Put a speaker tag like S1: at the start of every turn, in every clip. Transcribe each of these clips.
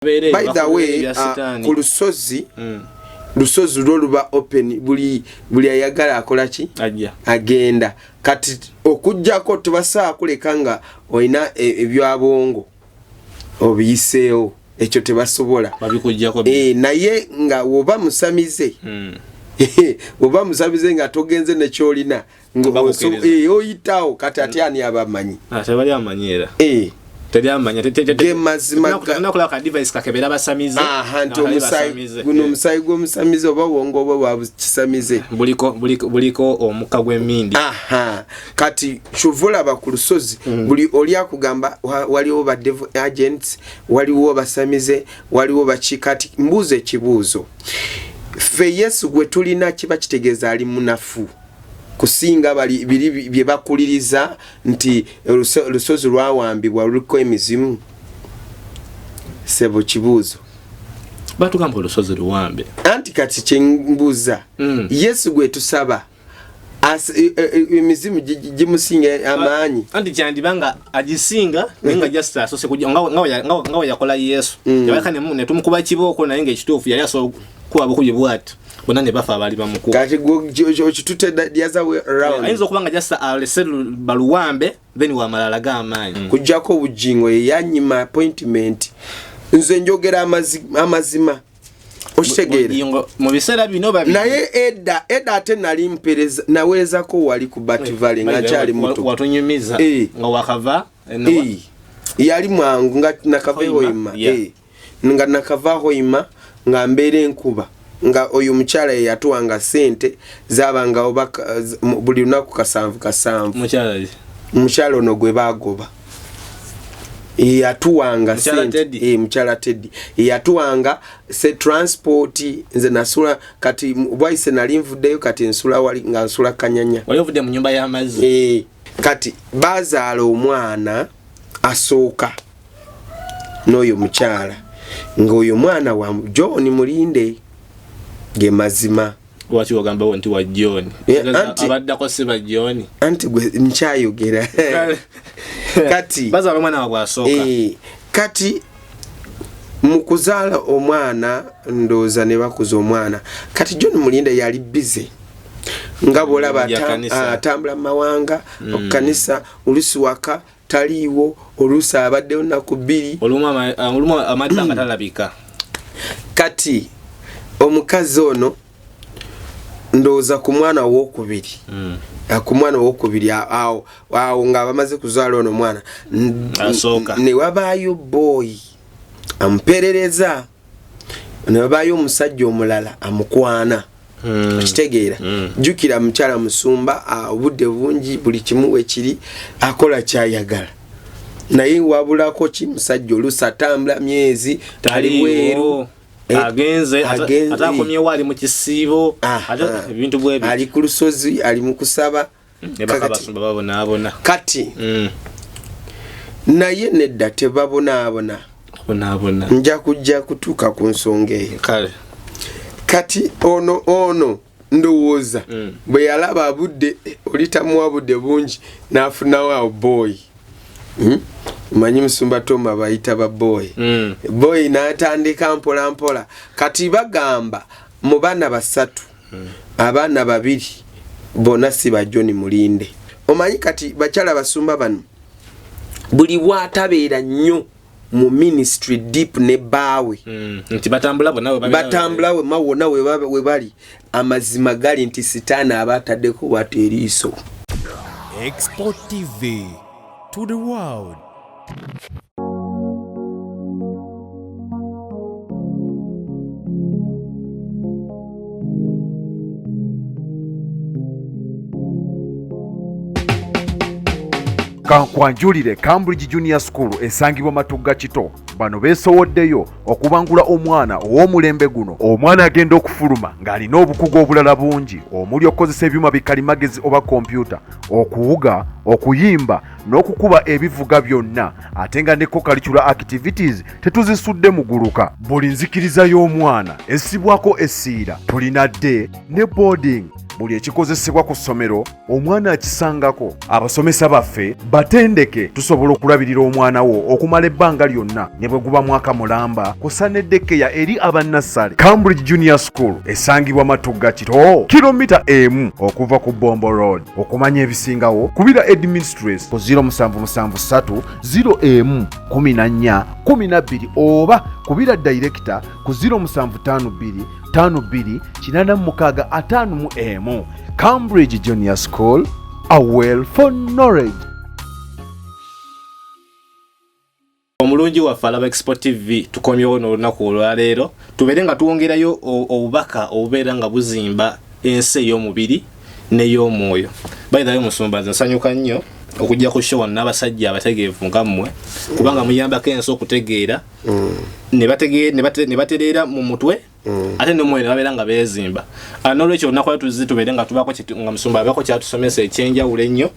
S1: By the way, ku lusozi lusozi luba open buli ayagala akola ki agenda kati okujjako tebasa kuleka nga oyina ebyabongo obiyiseewo ekyo tebasobola naye nga woba musamize woba musamize nga togenze nekyolina oyitawo kati ati ani abamanyi
S2: tebali amanyira Tediamanya nakola ka device kakebera basamize
S1: guno omusayi gw'omusamize oba wongo oba wabukisamize
S2: buliko omuka gw'emindi
S1: kati kyovula ku lusozi buli oli akugamba waliwo ba devil agents waliwo basamize waliwo bakikati mbuze ekibuuzo ffe Yesu gwe tulina kiba kitegeeza ali munafu kusinga bali bye bakuliriza nti lusozi lwawambibwa luliko emizimu sebo kibuuzo
S2: batugamba olusozi luwambe
S1: anti kati kyembuuza Yesu gwe tusaba emizimu gimusinga amaanyi
S2: anti kyandibanga agisinga nenga just asose nga yakola Yesu yabaka ne tumukuba kibooko naye nga ekituufu yali aso kuba bukuye bwati bonane bafa abali bamukuba
S1: kati okitute the other way around
S2: ayinza okubanga just aleselu baluwambe then wamalala g'amaanyi
S1: kujjako obujingo yanyima appointment nze njogera amazima okitegeera
S2: mu biseera bino babi
S1: naye edda ate nali mpereza nawezako wali ku Bativale nga kyali muto
S2: watunyumiza nga wakava
S1: yali mwangu nga nakavaho ima nga nakavaho ima nga mbere enkuba nga oyo mukyala yatuwanga sente zabanga obaka buli lunaku kasanvu mukyala ono gwe bagoba yatuwanga sente mukyala Teddy yatuwanga se transport nze nasula kati bwaise nali nvuddeyo kati nsula wali nga nsula Kanyanya
S2: wali ovudde mu nyumba y'amazzi
S1: kati bazaala omwana asooka n'oyo mukyala ng'oyo mwana wa John Mulinde ge mazima
S2: lwaki ogamba nti wa John abaddako si ba John
S1: anti gwe nkyayogera kati
S2: bazaala omwana wa asooka
S1: kati mu kuzaala omwana ndooza ne bakuza omwana kati John Mulinde yali busy nga bolaba atambula mawanga okkanisa olusi waka taliiwo olusi abaddeyo naku bbiri
S2: olumu amadda nga talabika
S1: kati omukazi ono ndooza ku mwana w'okubiri ku mwana w'okubiri awo nga bamaze kuzaala ono mwana ne wabaayo boy amperereza ne wabaayo omusajja omulala amukwana okitegeera jjukira mukyala musumba obudde bungi buli kimu wekiri akola kyayagala naye wabulako ki musajja olusi atambula myezi tali bweru
S2: agenze atakomye wali mu kisiibo ebintu bwebi
S1: ali ku lusozi ali mu kusaba
S2: nebakabasumba babonaabona
S1: kati naye nedda tebabonaabona nja kujja kutuuka ku nsonga eyo kati ono ndowooza bwe yalaba abudde olitamu abudde bungi n'afunawo boy manyi musumba Toma bayita ba boy boy n'atandika mpola mpola kati bagamba mu baana basatu abaana babiri bona si ba John Mulinde omanyi kati bakyala basumba bano buli bwatabeera nnyo mu ministry deep ne bawe
S2: nti batambula
S1: mawona we bali amazima gali nti sitaana abataddeko bwatu eriiso
S3: Export TV to the world.
S4: Kankwanjulire Cambridge Junior School esangibwa Matugga Kito bano beesowoddeyo okubangula omwana ow'omulembe guno omwana agenda okufuluma ng'alina obukugu obulala bungi omuli okukozesa ebyuma bikalimagezi oba kompyuta okuwuga okuyimba n'okukuba ebivuga byonna ate nga ne co-curricular activities tetuzisudde muguluka buli nzikiriza y'omwana essibwako essiira tulina day ne boarding buli ekikozesebwa ku ssomero omwana akisangako. Abasomesa baffe batendeke tusobola okulabirira omwana wo okumala ebbanga lyonna ne bwe guba mwaka mulamba kusa n'eddekeya eri abannassale. Cambridge Junior School esangibwa Matugga Kito, kilomita 1 okuva ku Bombo Road. Okumanya ebisingawo kubira Administrator ku 0773 01 14 12 oba kubira Director ku 0752 52 86 Cambridge Junior School, a well for knowledge.
S2: Omulungi wa Falaba Export TV tukomyewo n'olunaku olwaleero tubeere nga tuwongerayo obubaka obubeera nga buzimba ensi ey'omubiri n'ey'omwoyo. By the way, Musumba nze nsanyuka nnyo okujja ku show n'abasajja abategeevu nga mmwe kubanga muyambako ensi okutegeera ne batereera mu mutwe ate n'omwoyo ne babeera nga beezimba. N'olwekyo olunaku lwatuzi tubeere nga tubako nga Musumba abeeko kyatusomesa ekyenjawulo ennyo.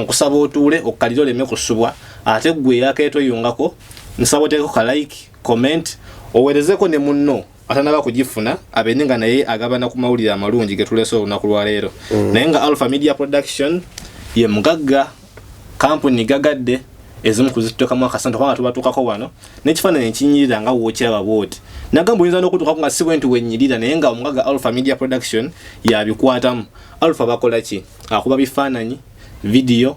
S2: Nkusaba otuule okukalira oleme kusubwa ate ggwe yakeetoyungako nsaba oteeko ka like, comment, oweerezeko ne munno atanaba kugifuna abeene nga naye agabana ku mawulire amalungi ge tuleese olunaku lwaleero. Naye nga Alpha Media Production ye mugagga kampuni gagadde ezimu kuzitokamu akasente kubanga tubatuukako wano n'ekifaananyi ekinyirira nga wokyaba bwoti. Nagamba oyinza n'okutuukako nga si bwentu wennyirira naye nga omugagga Alpha Media Production yabikwatamu. Alpha bakola ki? Akuba bifaananyi, video,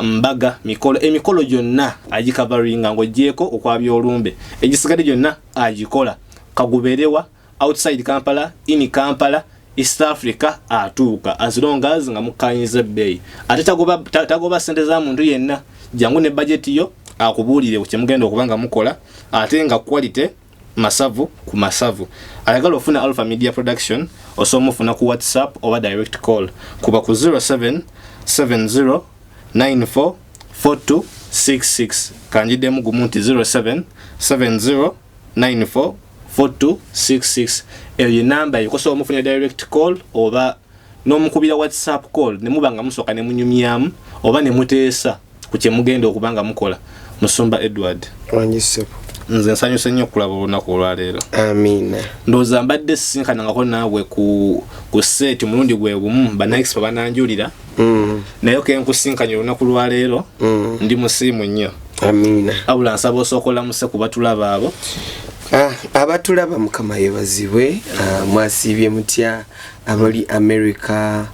S2: mbaga, emikolo gyonna agikavaringa ng'oggyeko okwabya olumbe. Egisigadde gyonna agikola. Kaguberewa, outside Kampala, in Kampala, East Africa atuuka as long as nga mukanyize bay. Ate tagoba sente za muntu yenna. Jangu ne budget yo akubuulire ku kyemugenda okubanga mukola ate nga quality masavu ku masavu. Ayagala ofuna Alpha Media Production osomo ofuna ku WhatsApp oba direct call kuba ku 0770944266 kanjide mu gumunti 0770944266 eyo namba yukoso omufuna direct call oba n'omukubira WhatsApp call ne mubanga musoka ne munyumyamu oba ne muteesa ku kyemugenda okubanga mukola. Musumba Edward
S1: wanyisepo
S2: nze nsanyuse nnyo okulaba olunaku olwaleero.
S1: Amina.
S2: Ndowooza mbadde sisinkanangako naawe ku set mulundi gwe gumu banaexpo bananjulira naye kenkusinkanye olunaku lwaleero ndi musiimu nnyo.
S1: Amina.
S2: Abula nsaba osookola muse ku batulaba abo.
S1: Abatulaba Mukama yebazibwe. Mwasiibye mutya abali America,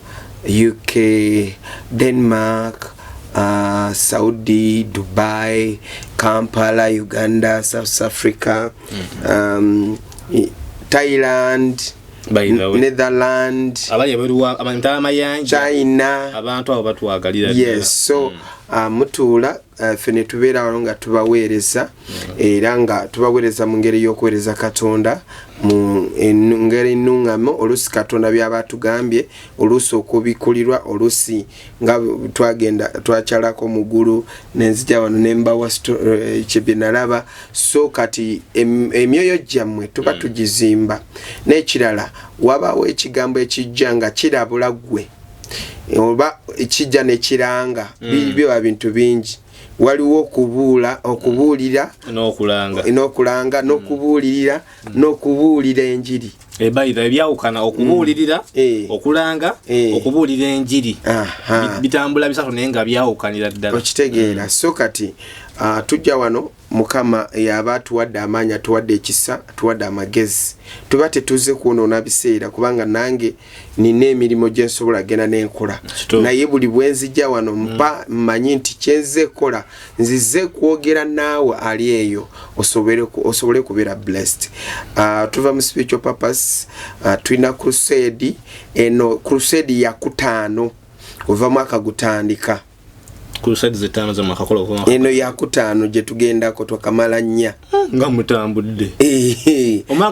S1: UK, Denmark, Saudi, Dubai, Kampala, Uganda, South Africa, Thailand, Netherlands, China.
S2: Abantu abo batwagalira.
S1: Yes, so mutuula fene tubeera wano nga tubaweereza era nga tubaweereza mu ngeri y'okuweereza Katonda mu ngeri nnungamo oluusi Katonda byaba tugambye oluusi okubikulirwa oluusi nga twagenda twakyalako mu ggulu nenzija wano nembawa kyebye nalaba so kati emyoyo gyammwe tuba tugizimba n'ekirala wabaawo ekigambo ekijja nga kirabula ggwe oba ekijja nekiranga biba bintu bingi waliwo okubuulira n'okulanga n'okubuulirira n'okubuulira enjiri
S2: ebayira ebyawukana okubuulirira okulanga okubuulira enjiri bitambula bisatu naye nga byawukanira ddala
S1: okitegeera. So kati tujja wano Mukama yaba tuwadde amaanya tuwadde ekisa tuwadde amagezi tuba tetuze kuonoona biseera kubanga nange nina emirimu gye nsobola genda n'enkola naye buli bwenzijja wano mpa mmanyi nti kyenze kola nzize kwogera naawe ali eyo osobole kubeera blessed. Tuva mu spiritual purpose tulina crusade eno crusade ya 5 kuva mwaka gutandika
S2: crusade zetano za mwaka kola
S1: eno ya 5 gye tugendako twakamala nnya
S2: nga mutambudde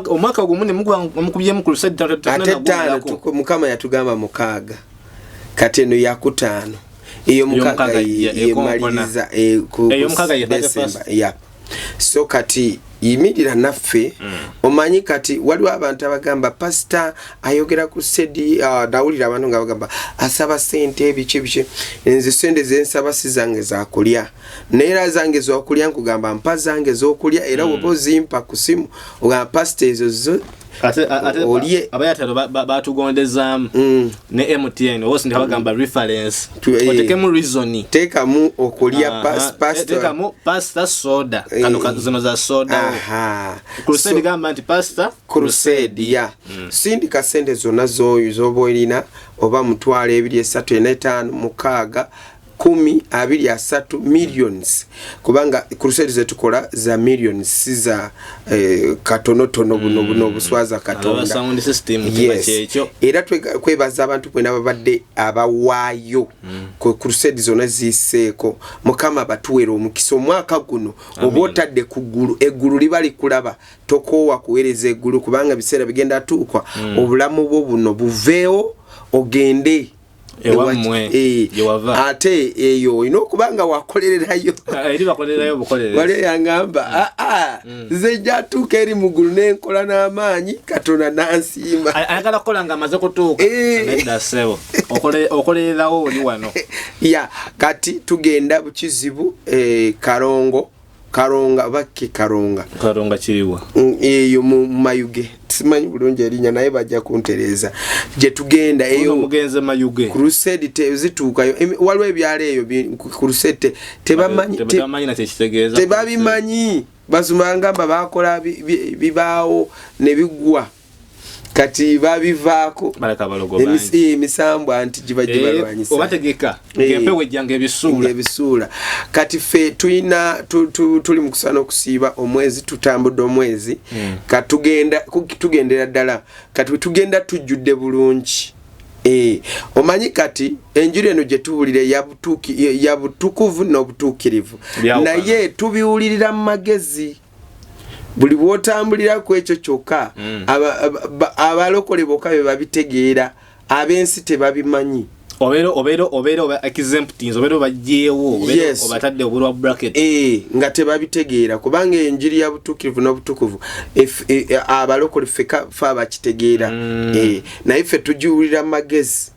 S2: omwaka gumune mukubye mu crusade
S1: ate Mukama yatugamba 6 kati eno ya 5 iyo mukaga yemaliriza ku December ya so kati yimirira naffe omanyi kati waliwo abantu abagamba pastor ayogera ku sedi dawulira abantu nga bagamba asaba sente ebice nze sente zensaba sizange za kulya neera zange z'okulya nkugamba mpa zange z'okulya era wobo zimpa ku simu ogamba pastor ezo
S2: ate abayatalo batugondezaamu ne MTN wose ndi bagamba reference otekemu reason
S1: tekamu okulya
S2: pasta soda kano zino za soda crusade gamba nti pasta
S1: crusade ya sindika sente zonna zoboyina oba mutwala 235 mukaaga 10-23 millions kubanga crusade zetukola za millions siza katonotono buno buswaza katonda
S2: sound system
S1: ekyo era kwebaza abantu kwena babadde abawaayo ku crusade zona ziseeko mukama batuwera omukisa omwaka guno obotadde kugulu eggulu libali kulaba tokowa kuwereza eggulu kubanga biseera bigenda tuukwa obulamu bwo buno buveewo ogende ate eyo ino kubanga wakolererayo
S2: eri bakolererayo bukolere
S1: wale yangamba nze jatuuka eri mugulu n'enkola n'amaanyi Katonda nansiima
S2: ayagala kukola nga amaze kutuuka nedda ssebo okolererawo oli wano
S1: ya kati tugenda bukizibu Karonga
S2: kiriwa
S1: eyo mu Mayuge simanyi bulungi erinnya naye bajja kuntereza je tugenda eyo
S2: mugenze Mayuge
S1: crusade tezituukayo waliwo ebyalo eyo crusade tebabimanyi basumanga bakola bibaawo ne bigwa kati babivaako
S2: balaka balogo bangi
S1: emisambu anti jibalwanyisa
S2: obategeka ngempewe jange ebisuula
S1: kati fe tuli mu kusana okusiiba omwezi tutambudde omwezi tugendera ddala kati tugenda tujjudde bulungi omanyi kati enjiri eno gye tuwulire ya butukuvu n'obutuukirivu naye tubiwulirira mu magezi buli bwotambulira ku ekyo kyokka abalokole bokka be babitegeera abensi tebabimanyi
S2: obeera exemptings obeera bajjeewo obatadde obulwa bracket
S1: nga tebabitegeera kubanga enjiri ya butuukirivu n'obutukuvu abalokole ffe abakitegeera naye ffe tugiwulira magezi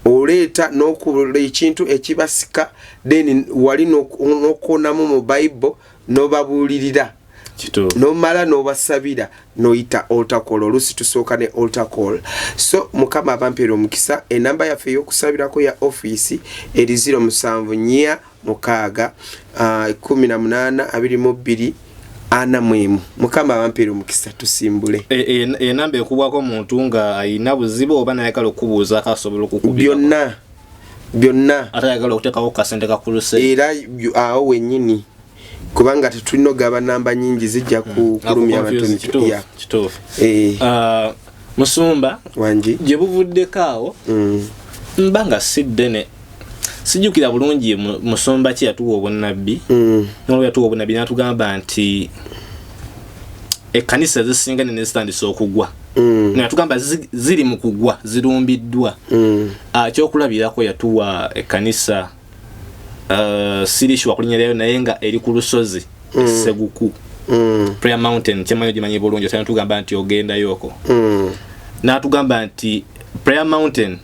S1: oleeta n'okukola ekintu ekibasika then wali n'okwonamu mu Bible n'obabuulirira no mala no basabira no ita altar call olusi tusooka ne altar call so mukama abampero omukisa enamba yaffe y'okusabirako ya office eri 07 mukaaga 18 22 mukama abampero omukisa tusimbule
S2: enamba ekubwako omuntu nga ayina buzibu oba nayagala okubuuza akasobola okukubira
S1: byonna
S2: atayagala okuteekawo kasente kakuluse
S1: era awo wennyini kubanga tetulino gaba namba nyingi zijja kulumya abantu
S2: ya musumba
S1: wanji
S2: je buvuddekaawo mbanga siddene sijukira bulungi musumba ki yatuwa obunabbi n'olwo yatuwa obunabbi n'atugamba nti ekkanisa zisinga ne zitandise okugwa n'atugamba ziri mu kugwa zirumbiddwa ekyokulabirako yatuwa ekkanisa sirishwa kulinyerayo naye nga eri ku lusozi Seguku Prayer Mountain kyemanyi gimanyi bulungi cyane tugamba nti ogenda yoko n'atugamba nti Prayer Mountain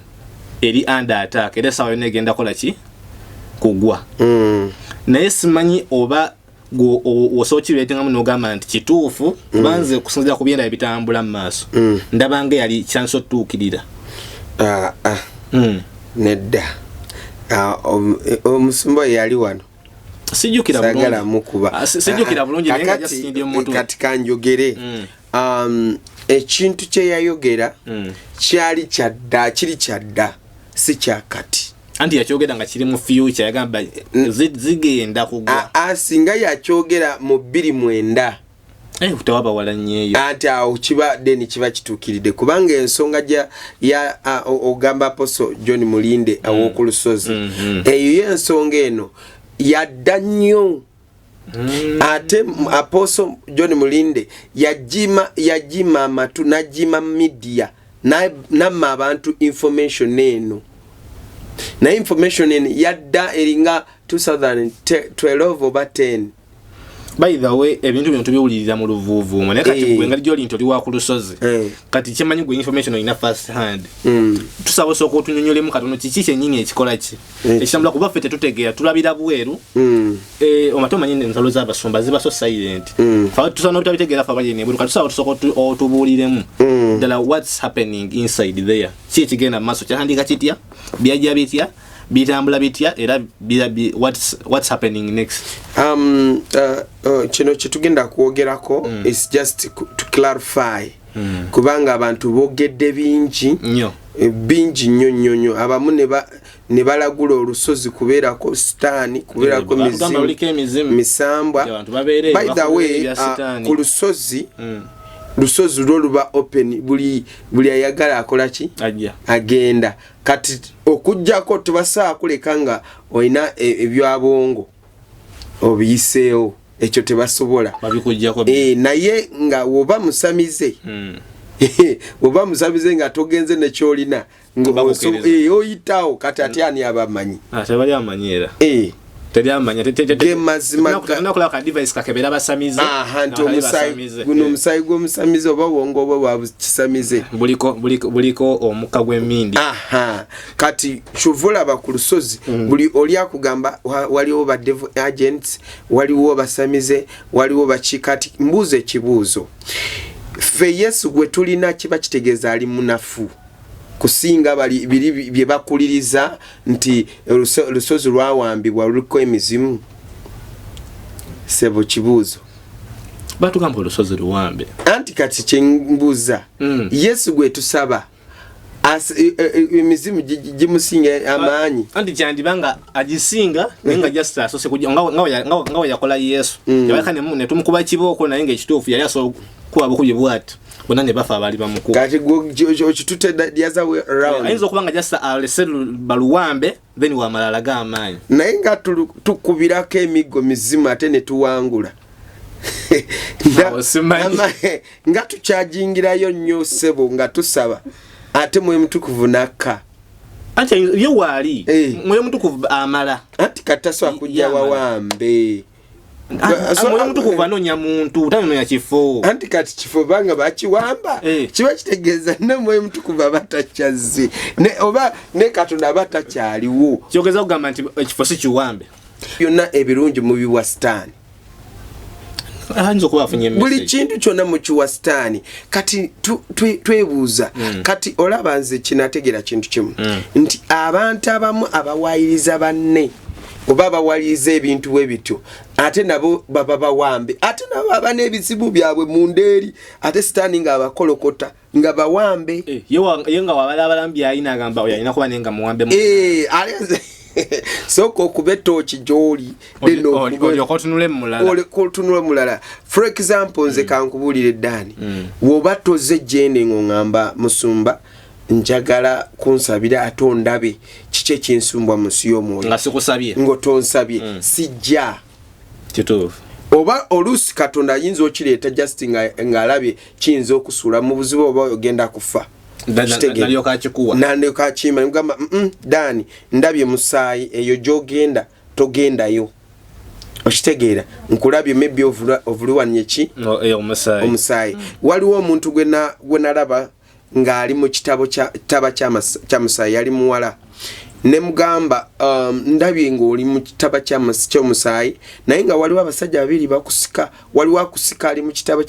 S2: eri under attack era sawa yone egenda kola ki kugwa naye simanyi oba osoki letenga muno gamba nti kituufu banze kusinzira ku byenda ebitambula mu maaso ndabange yali chance otuukirira
S1: nedda omusumba yali wano
S2: sijukira bulungi
S1: sagala mukuba
S2: sijukira bulungi naye nga jasindi omuntu
S1: kati kanjogere ekintu kye yayogera kyali kyadda si kyakati
S2: anti yakyogera nga kiri mu future yagamba zigenda kugwa
S1: singa yakyogera mu 29
S2: utawaba wala nyeyo
S1: anti awo kiba deni kiba kituukiridde kubanga ensonga ya ogamba Apostle John Mulinde aw'okulusozi eyo y'ensonga eno yadda nnyo ate Apostle John Mulinde yajima amatu najima media namma abantu information eno na information eno yadda eringa 2012 oba 10
S2: by the way ebintu bino tubiwulirira mu luvuvu mwe kati gwe ngali joli ntoli wa ku lusozi kati kyemanyi gwe information ina first hand tusaba soko otunyonyolemu katono kiki kyennyini ekikola ki ekitambula kuba fete tutegeera tulabira bweru omato manyine nsalo z'abasumba ziba so silent fa tusana otabitegeera fa bali ne bweru tusaba tusoko otubuuliremu dala what's happening inside there ki ekigenda maso kyahandika kitya byajja bitya bitambula bitya era what's happening next
S1: kino kitugenda kwogerako is just to clarify kubanga abantu bogedde bingi bingi nnyo abamu ne balagula olusozi kubeerako sitaani kubeerako misambwa by the way ku lusozi lusozi lwo luba open buli ayagala akola ki agenda kati okujjako tebasaa kuleka nga olina ebyabongo obiyiseewo ekyo tebasobola naye nga woba musamize woba musamize nga togenze nekyolina oyitawo kati ati ani abamanyi
S2: tebali amanyira
S1: guno omusayi gw'omusamize oba bwongo oba bwakisamize
S2: buliko omukka gw'emmindi
S1: kati kyovulaba ku lusozi buli oli akugamba waliwo ba devil agents waliwo basamize waliwo bakikati mbuuzo ekibuuzo ffe Yesu gwe tulina kiba kitegeeza ali munafu kusinga bali bye bakuliriza nti lusozi lwawambibwa luliko emizimu sebo kibuuzo
S2: batugamba olusozi luwambe
S1: anti kati kyembuuza Yesu gwe tusaba emizimu gimusinga amaanyi
S2: anti kyandibanga agisinga nga just asose nga yakola Yesu yabaka ne tumukuba kibooko naye nga ekituufu yali asobola kuba bukuye bwati bona ne bafa abali bamukuba
S1: kati okitute the other way around
S2: ayinza okubanga just aleselu baluwambe then wamalala g'amaanyi
S1: naye nga tukubirako emigo mizimu ate ne tuwangula nga tukyajingirayo nnyo ssebo nga tusaba ate mwe mutukuvu nakka
S2: anti ye waali mwe mutukuvu amala
S1: anti kataso akujja wawambe
S2: mwe mutukuvu anonya muntu utanonya kifo
S1: anti kati kifo banga bakiwamba kiba kitegeeza ne mwe mutukuvu abatakyaze ne oba ne Katonda abatakyaliwo
S2: kyogeza kugamba nti ekifo si kiwambe
S1: byonna ebirungi mu biwa sitaani buli kintu kyonna mu kiwa sitaani kati twebuuza kati olaba nze kinategeera kintu kimu nti abantu abamu abawaayiriza banne oba bawaliza ebintu bwe bityo ate nabo baba bawambe ate nabo baba n'ebizibu byabwe mu ndeeri ate sitaani nga abakolokota nga bawambe
S2: ye nga wabalabalambi ayina agamba oyo ayina kuba nenga muwambe
S1: aleze soko kubetooki gy'oli otunule mulala for example nze kankubuulire Dani woba toze jene ng'ongamba musumba njagala kunsabira ate ondabe kiki ekinsumbwa mu nsi y'omwoyo
S2: nga sikusabye
S1: ng'otonsabye sijja
S2: kituufu
S1: oba oluusi Katonda ayinza okireeta just ng'alabye kiyinza okusuula mu buzibu oba ogenda kufa nalyoka akima ngamba Dani ndabye musaayi eyo gy'ogenda togendayo okitegeera nkulabye maybe ovuliwanye ki omusaayi waliwo omuntu gwe nalaba ng'ali mu kitabo kya musaayi yali muwala ne mugamba ndabye ng'oli mu kitabo ky'omusaayi naye nga waliwo abasajja babiri bakusika waliwo akusika ali mu kitabo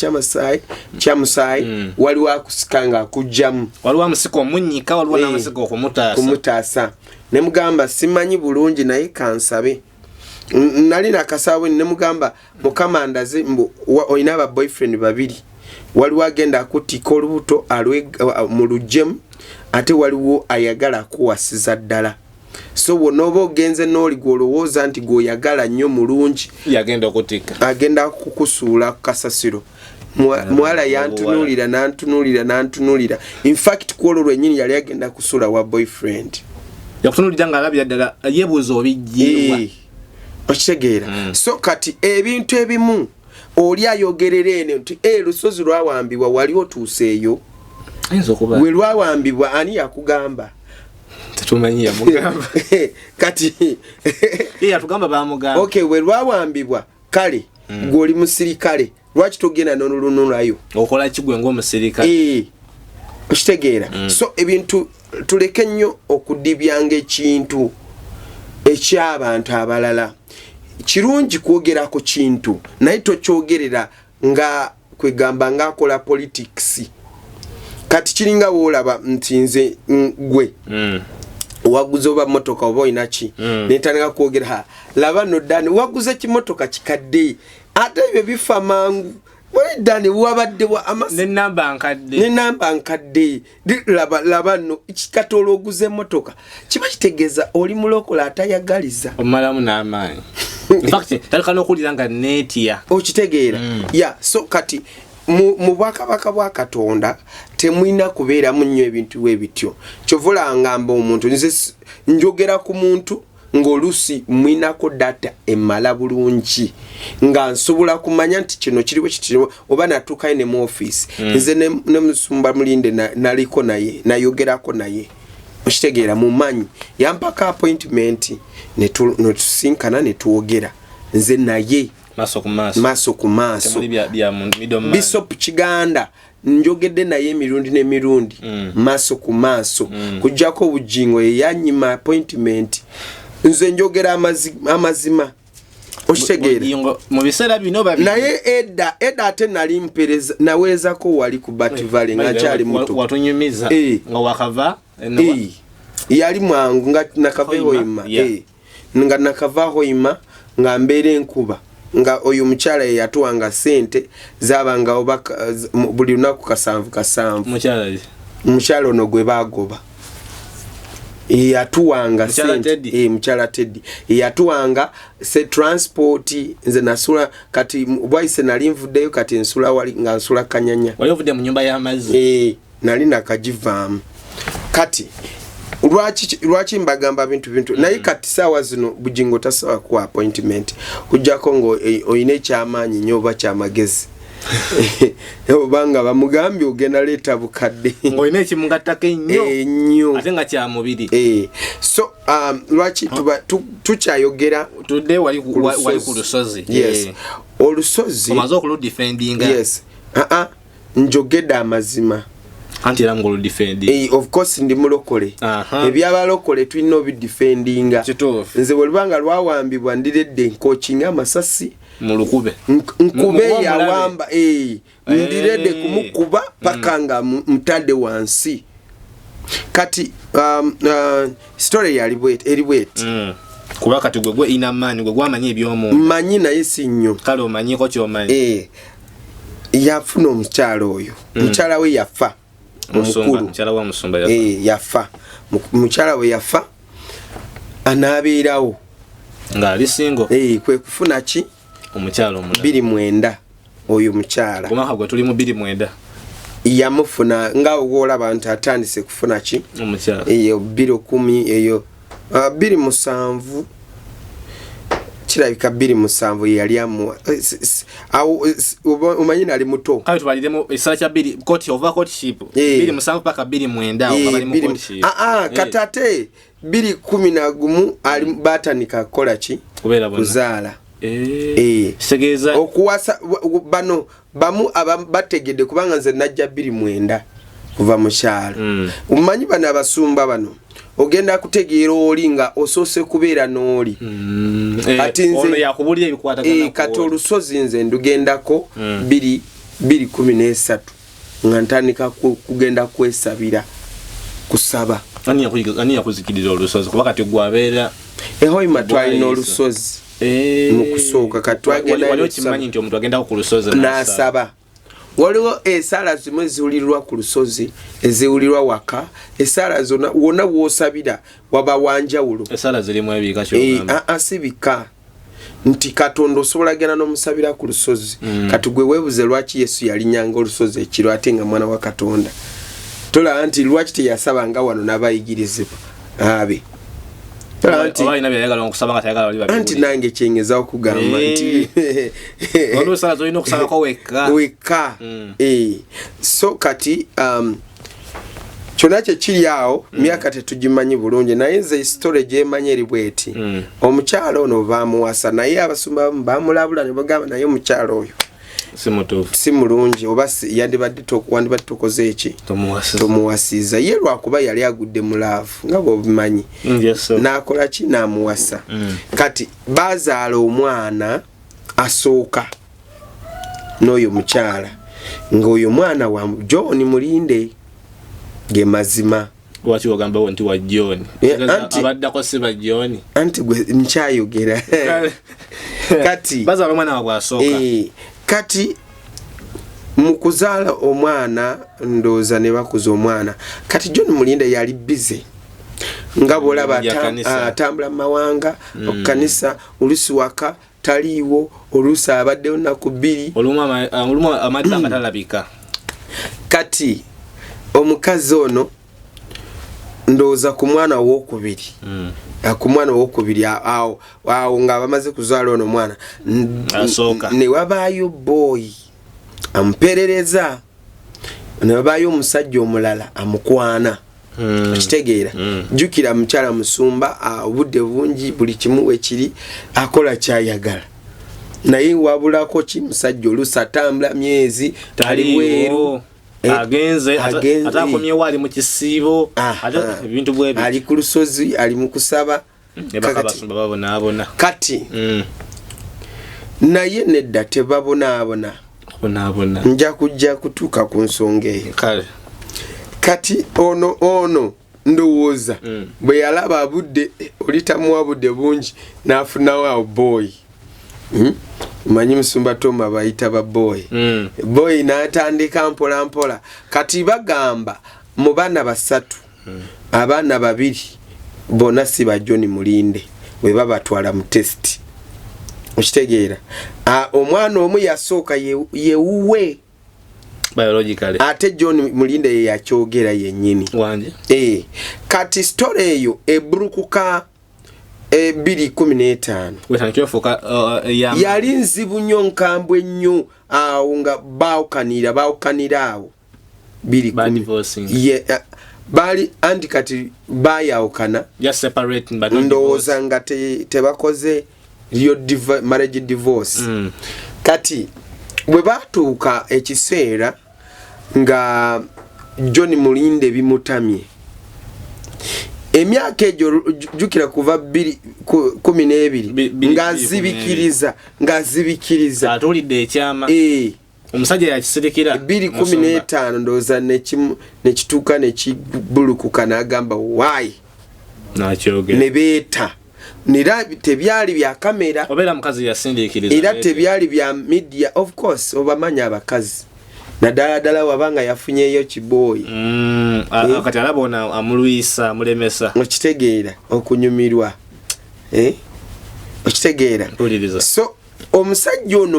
S1: kya musaayi waliwo akusika ng'akugjamu
S2: waliwo amusika omunnyika waliwo n'amusika
S1: okumutaasa ne mugamba simanyi bulungi naye kansabe nali nakasaawe ne mugamba mukama ndaze olina aba boyfriend babiri waliwo agenda akutika olubuto mu lujjemu ate waliwo ayagala kuwasiza ddala so wonoba ogenze n'oli gwolowooza nti gwoyagala nnyo mulungi agenda kukusuula ku kasasiro mwala yantunuulira nantunuulira in fact kwolwo lwennyini yali agenda kusuula wa boyfriend
S2: yakutunuulira ng'alabira ddala yebuuza obijjeewa
S1: okitegeera so kati ebintu ebimu oli ayogerera eno nti lusozi lwawambibwa wali otuuseeyo we lwawambibwa ani yakugamba
S2: tetumanyi yamugamba
S1: kati
S2: yatugamba bamugamba
S1: okay we lwawambibwa kale gwoli musirikale lwaki togenda n'olunulayo
S2: okola kigwe ng'omusirikale
S1: okitegeera so ebintu tuleke nnyo okudibyanga ekintu eky'abantu abalala kirungi kwogera ku kintu naye tokyogerera nga kwegamba ng'akola politics kati kiringa woolaba nti nze gwe waguze oba motoka oba oyina ki netandika kwogera laba no Dani waguze kimotoka kikadde ate ebyo bifa mangu Dani wabadde wa n'enamba nkadde laba no kikatolo oguze motoka kiba kitegeeza oli mulokola atayagaliza
S2: omalamu n'amaanyi in fact talika n'okuwulira nga neetya
S1: okitegeera so kati mu bwakabaka bwa Katonda temwina kubeeramu nnyo ebintu ebityo kyovula ngamba omuntu nze njogera ku muntu ng'olusi mwinako data emala bulungi nga nsobola kumanya nti kino kiriwo kitiriwo oba natuukayo ne mu office nze ne Musumba Mulinde naliko naye nayogerako naye okitegeera mumanyi yampaka appointment netusinkana netwogera nze naye maaso ku maaso Bishop Kiganda njogedde naye emirundi n'emirundi maaso ku maaso kujjako obujingo yanyima appointment nze njogera amazima okitegeera
S2: mu biseera bino
S1: naye edda ate nali mpereza naweezako wali ku Bativale nga kyali muto
S2: watunyumiza nga wakava
S1: yali mwangu nga nakava hoima nga nakava hoima nga mbeere enkuba nga oyo mukyala yatuwanga sente zabanga obaka buli lunaku kasanvu mukyala ono gwe bagoba yatuwanga sente mukyala Teddy yatuwanga se transport nze nasula kati bwaise nali nvuddeyo kati nsula wali nga nsula Kanyanya
S2: wali ovudde mu nyumba y'amazzi
S1: nali nakagivaamu kati lwaki mbagamba bintu naye kati saawa zino bujingo tasawa ku appointment kujjako ngo oyina ekyamaanyi nnyo oba kyamagezi obanga bamugambye ogenda leeta bukadde
S2: ng'olina ekimugattako ennyo ate nga kya mubiri
S1: so lwaki tukyayogera
S2: tudde wali ku lusozi
S1: olusozi
S2: omaze okuludifendinga
S1: njogedde amazima
S2: anti era ngolo defending
S1: of course ndi mulokole ebyabalokole tulina obidefendinga nze bwelibanga lwawambibwa ndiredde nkokinga amasasi
S2: mu lukube
S1: nkube yawamba ndiredde kumukuba paka nga mutadde wansi kati story yali bwet
S2: kuba kati gwe ina maani gwe gwamanyi ebyomuntu
S1: manyi naye si nnyo
S2: kale omanyiko kyomanyi
S1: yafuna omukyala oyo mukyala we yafa omukulu
S2: mukyala wa Musumba
S1: yafa mukyala we yafa anabeerawo
S2: nga ali singo
S1: kwe kufuna ki
S2: omukyala omulala
S1: 29 oyo mukyala
S2: omwaka gwe tuli mu 29
S1: yamufuna nga olaba nti atandise kufuna ki
S2: omukyala
S1: eyo 2010 eyo 27 kirabika 27 yali amu umanyi nali muto
S2: kale tubaliremu esala kya 2 court over courtship 27 paka 29 okabali mu courtship
S1: katate 2011 ali batandika kola ki kuzaala
S2: segeza
S1: okuwasa bano bamu bategedde kubanga nze najja 29 kuva mu kyalo umanyi bano abasumba bano ogenda kutegeera oli nga osoose kubeera n'oli ati nze
S2: yakubulira ebikwatagana
S1: kati olusozi nze ndugendako 2013 nga ntandika kugenda kwesabira kusaba
S2: ani yakuzikiriza olusozi kuba kati gwabeera
S1: Hoima twalina olusozi mu kusooka kati twagenda
S2: waliwo kimanyi nti omuntu agenda ku lusozi
S1: n'asaba waliwo esaala zimwe ziwulirwa ku lusozi eziwulirwa waka esaala zonna wonna w'osabira waba wanjawulo
S2: esaala zirimu ebika kyogamba
S1: asibika nti Katonda osobola genda n'omusabira ku lusozi kati gwe weebuze lwaki Yesu yalinyanga olusozi ekiro ate nga mwana wa Katonda tolaba nti lwaki teyasabanga wano n'abayigirizibwa abe anti nange kyengeza okugamba nti weka so kati kyonna kye kiri awo myaka tetugimanyi bulungi naye nze story gyemanyi eri bweti omukyalo ono baamuwasa naye abasumba baamulabula ne bagamba naye omukyalo oyo si mulungi oba wandibadde tokoze eki tomuwasiza ye lwakuba yali agudde mu laavu nga bwobimanyi n'akola ki n'amuwasa kati bazaala omwana asooka n'oyo mukyala ng'oyo mwana wa John Mulinde ge mazima
S2: lwaki ogamba nti wa John abaddako si ba John
S1: anti gwe nkyayogera kati
S2: bazaala omwana wabwe asooka
S1: kati mu kuzaala omwana ndooza ne bakuza omwana kati John Mulinde yali busy nga bwolaba atambula mu mawanga okkanisa olusi waka taliiwo olusi abaddewo nnaku 2
S2: olumu amadde agatalabika
S1: kati omukazi ono ndooza ku mwana w'okubiri ku mwana w'okubiri awo nga bamaze kuzaala ono mwana ne wabaayo boy amperereza ne wabaayo omusajja omulala amukwana okitegeera jjukira mukyala musumba obudde bungi buli kimu wekiri akola kyayagala naye wabulako ki musajja olusi atambula myezi tali bweru
S2: agenze atakomye wali mu kisiibo ebintu bwebyo
S1: ali ku lusozi ali mu kusaba
S2: basumba babonaabona
S1: kati naye nedda tebabonaabona nja kujja kutuuka ku nsonga eyo kati ono ndowooza bwe yalaba abudde olitamuwa budde bungi n'afunawo awo boy manyi musumba Toma bayita ba boy boy n'atandika mpola mpola kati bagamba mu baana basatu abaana 2 bona si ba John Mulinde we babatwala mu test okitegeera omwana omu yasooka yewuwe
S2: biologically
S1: ate John Mulinde ye yakyogera yennyini
S2: wanje
S1: kati story eyo ebrukuka 2015 yali nzibu nnyo nkambwe nnyo awo nga baawukanira awo 2015 bali andi kati bayawukana ndowooza nga tebakoze marriage divorce kati bwe batuuka ekiseera nga John Mulinde bimutamye emyaka egyo jukira kuva 2012 ngazibikiriza
S2: atulidde ekyama omusajja yakisirikira
S1: 2015 ndooza nekituuka nekibulukuka n'agamba why
S2: nakyogera
S1: ne beeta nera tebyali bya kamera
S2: obeera mukazi yasindiikiriza
S1: era tebyali bya media of course obamanya abakazi naddala wabanga yafunyeyo kiboyi
S2: kati alabona amulwisa mulemesa
S1: okitegeera okunyumirwa okitegeera so omusajja ono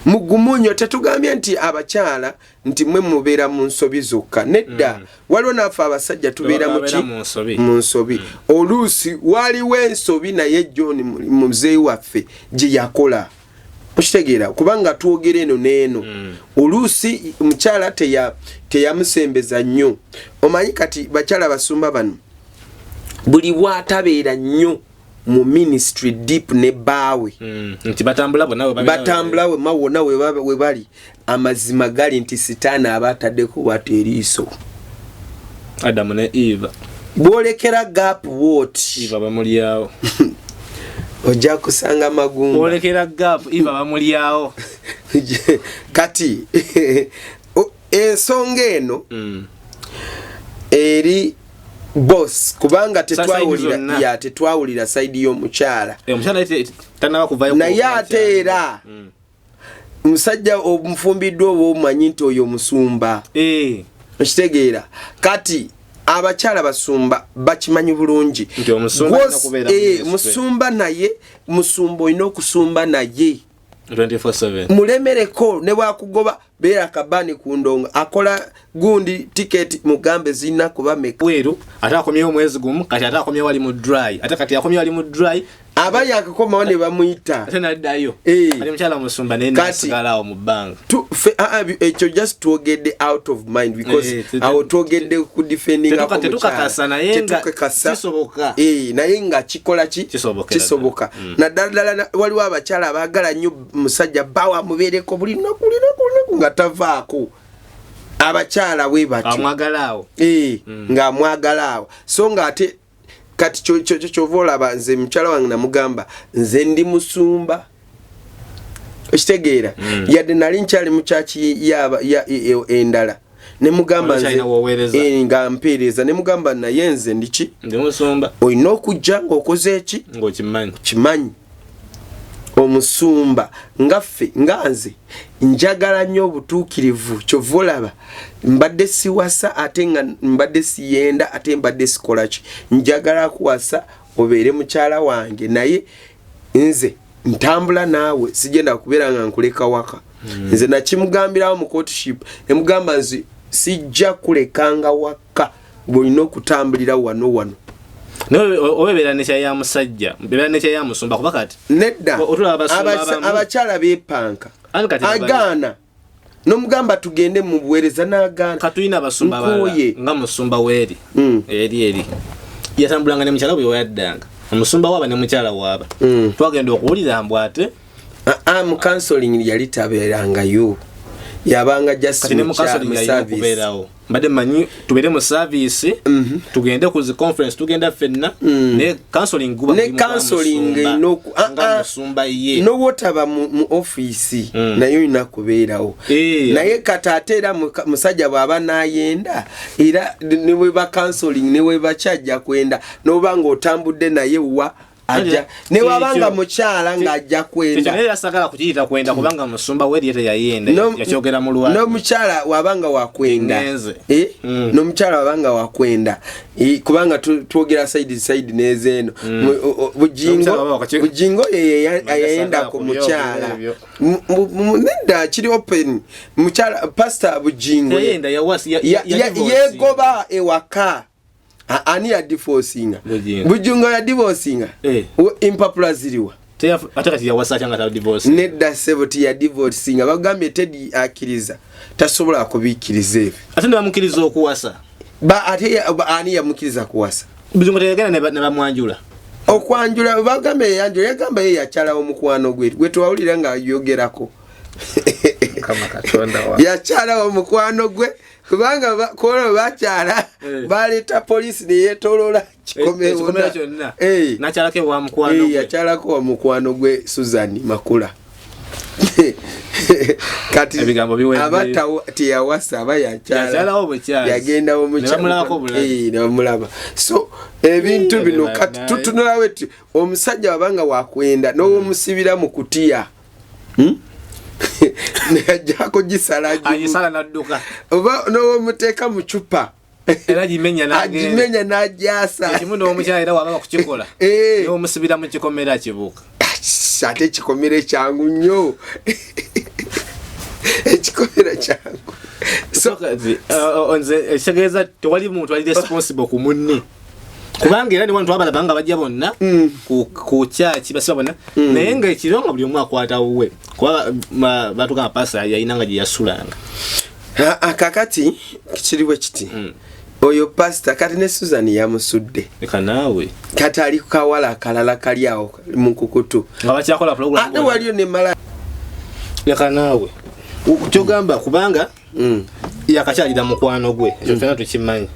S1: mugumu nnyo tetugambye nti abakyala nti mwe mubeera mu nsobi zokka nedda waliwo naffe abasajja tubeera mu nsobi oluusi waliwo ensobi naye John muzeeyi waffe gye yakola okitegeera kubanga twogera eno n'eno oluusi mukyala teyamusembeza nnyo omanyi kati bakyala basumba bano buli bwatabeera nnyo mu ministry deep ne baawe
S2: nti batambula
S1: wonna we bali amazima gali nti sitaana abataddeko bwate eriiso
S2: Adamu ne Eva
S1: bwolekera gap what
S2: Eva bamulyawo
S1: ojja kusanga magumba
S2: bwolekera gap Eva bamulyawo
S1: kati ensonga eno eri boss kubanga tetwawulira side y'omukyala naye ate era musajja omufumbiddwa oba omanyi nti oyo musumba okitegeera kati abakyala basumba bakimanyi bulungi musumba naye musumba olina okusumba naye
S2: 24/7
S1: mulemereko ne bwakugoba beera kabani ku ndongo akola gundi ticket mugambe zina kuba
S2: weru ate akomyewo mwezi gumu kati ate akomyewo wali mu dry ate kati akomyewo wali mu dry
S1: abaya akakoma ne bamuyita
S2: tena ddayo ali mchala musumba ne nasigalawo mu banga
S1: ekyo just twogedde out of mind because awo twogedde ku defending
S2: tetukakasana yenga kisoboka
S1: naye nga kikola kisoboka naddala waliwo abakyala abaagala nnyo musajja bawa mubeereko buli lunaku nga tavaako abakyala we batyo
S2: amwagalaawo
S1: nga amwagalaawo so nga ate kati kyova olaba nze mukyala wange namugamba nze ndi musumba okitegeera yadde nali nkyali mu kyaki endala ne mugamba nze nga mpeereza ne mugamba naye nze ndiki
S2: ndi musumba
S1: olina okujja ng'okoze eki
S2: ng'okimanyi
S1: omusumba ngaffe nga nze njagala nnyo obutuukirivu kyova olaba mbadde siwasa ate nga mbadde siyenda ate mbadde sikola ki njagala kuwasa obeere mukyala wange naye nze ntambula naawe sigenda kubeera nga nkuleka waka nze nakimugambirawo mu courtship emugamba nze sijja kulekanga waka bwolina okutambulira wano
S2: obeera nekya ya musajja beera nekya ya musumba kuba kati
S1: nedda abakyala beepanka agaana n'omugamba tugende mu buweereza n'agaana
S2: katuyina abasumba abalala nga musumba weeri eri yatambulanga ne mukyala bwe yaddanga omusumba waaba ne mukyala waaba twagenda okuwulira mbu ate
S1: mu counseling yali tabeerangayo yabanga just mu service
S2: mbadde manyi tubeere mu service tugende ku zi conference tugenda fenna ne counseling guba
S1: nga
S2: musumba ye
S1: no wotaba mu office nayo ina kubeerawo naye kata era musajja bwaba nayenda era ne we ba counseling ne we bachajja kwenda nobanga otambudde naye wa aja ne wabanga mukyala nga ajja kwenda
S2: ekyo yasagala kukiyita kwenda kubanga musumba we yete yayenda yakyogera mu lwa
S1: no mukyala wabanga wakwenda no mukyala wabanga wakwenda kubanga twogera side nezeeno bujingo yayenda ku mukyala nedda kiri open mukyala pastor bujingo yegoba ewaka ani ya divorcinga bujungo ya divorcinga impapula ziriwa
S2: atakati ya wasa cyangwa ta divorce
S1: nedda seboti ya divorcinga bagambye Teddy akiriza tasobola kubikiriza ebi
S2: ate ndamukiriza okuwasa
S1: ate ani yamukiriza kuwasa
S2: bujungo tegana ne bamwanjula
S1: okwanjula bagambye yanjula yagamba ye yakyala omukwano gwe twawulira nga yogerako
S2: kama katonda wa
S1: yakyala omukwano gwe kubanga kono bakyala baleta police ne yetolola kikomera
S2: kyonna nakyalake wa mukwano gwe
S1: yakyalako wa mukwano gwe Susan Makula kati
S2: ebigambo biwedde
S1: abata tiyawasa abayakyala yagenda omukyala namulaba so ebintu bino kati tutunula wetu omusajja wabanga wakwenda n'omusibira mu kutiya nejako gisala
S2: ajisala nadduka
S1: oba no muteka mu chupa
S2: era jimenya
S1: najasa
S2: ekimundo omukyala era wababa kukikola no musibira mu kikomera kibuka
S1: ate kikomere kyangu nnyo ekikomera kyangu
S2: so onze ekitegeeza tewali muntu ali responsible ku munne kubanga era ni wantu abalabanga bajja bonna ku church basiba bonna naye nga ekirongo buli omu akwata uwe kuba batuka pasa yayinanga gye yasulanga
S1: akakati kiriwe kiti oyo pastor kati ne Susan yamusudde
S2: eka naawe
S1: kati ali kukawala akalala kali awo mu kukutu
S2: nga bakyakola program
S1: ate waliyo ne mala
S2: eka naawe kyogamba kubanga yakakyalira mukwano gwe ekyo fena tukimanyi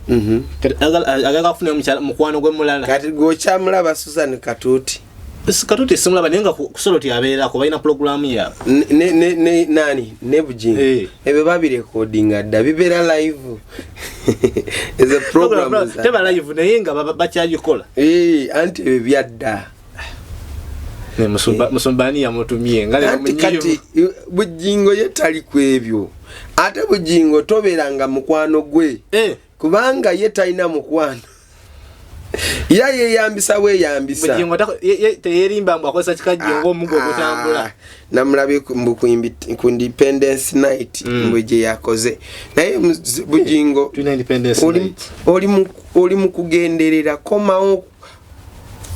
S2: agala kufuna mukwano gwe mulala
S1: kati gokyamulaba Susan Katuuti
S2: simulaba naye nga kusoloti abeerako balina program yaabwe
S1: nani ne bujingo ebyo babirekodinga dda bibeera live eza program
S2: teba live naye nga bakyagikola
S1: anti ebyo byadda
S2: musumbani yamutumye
S1: kati bujingo ye tali ku ebyo ate bujingo tobeeranga mukwano gwe kubanga ye talina mukwano yeyambisa weyambisa
S2: bujingo teyerimba mbu akozesa kikajjo omugo ogutambula
S1: namulabe ku Independence Night mbwe gye yakoze naye bujingo oli mu kugenderera komawo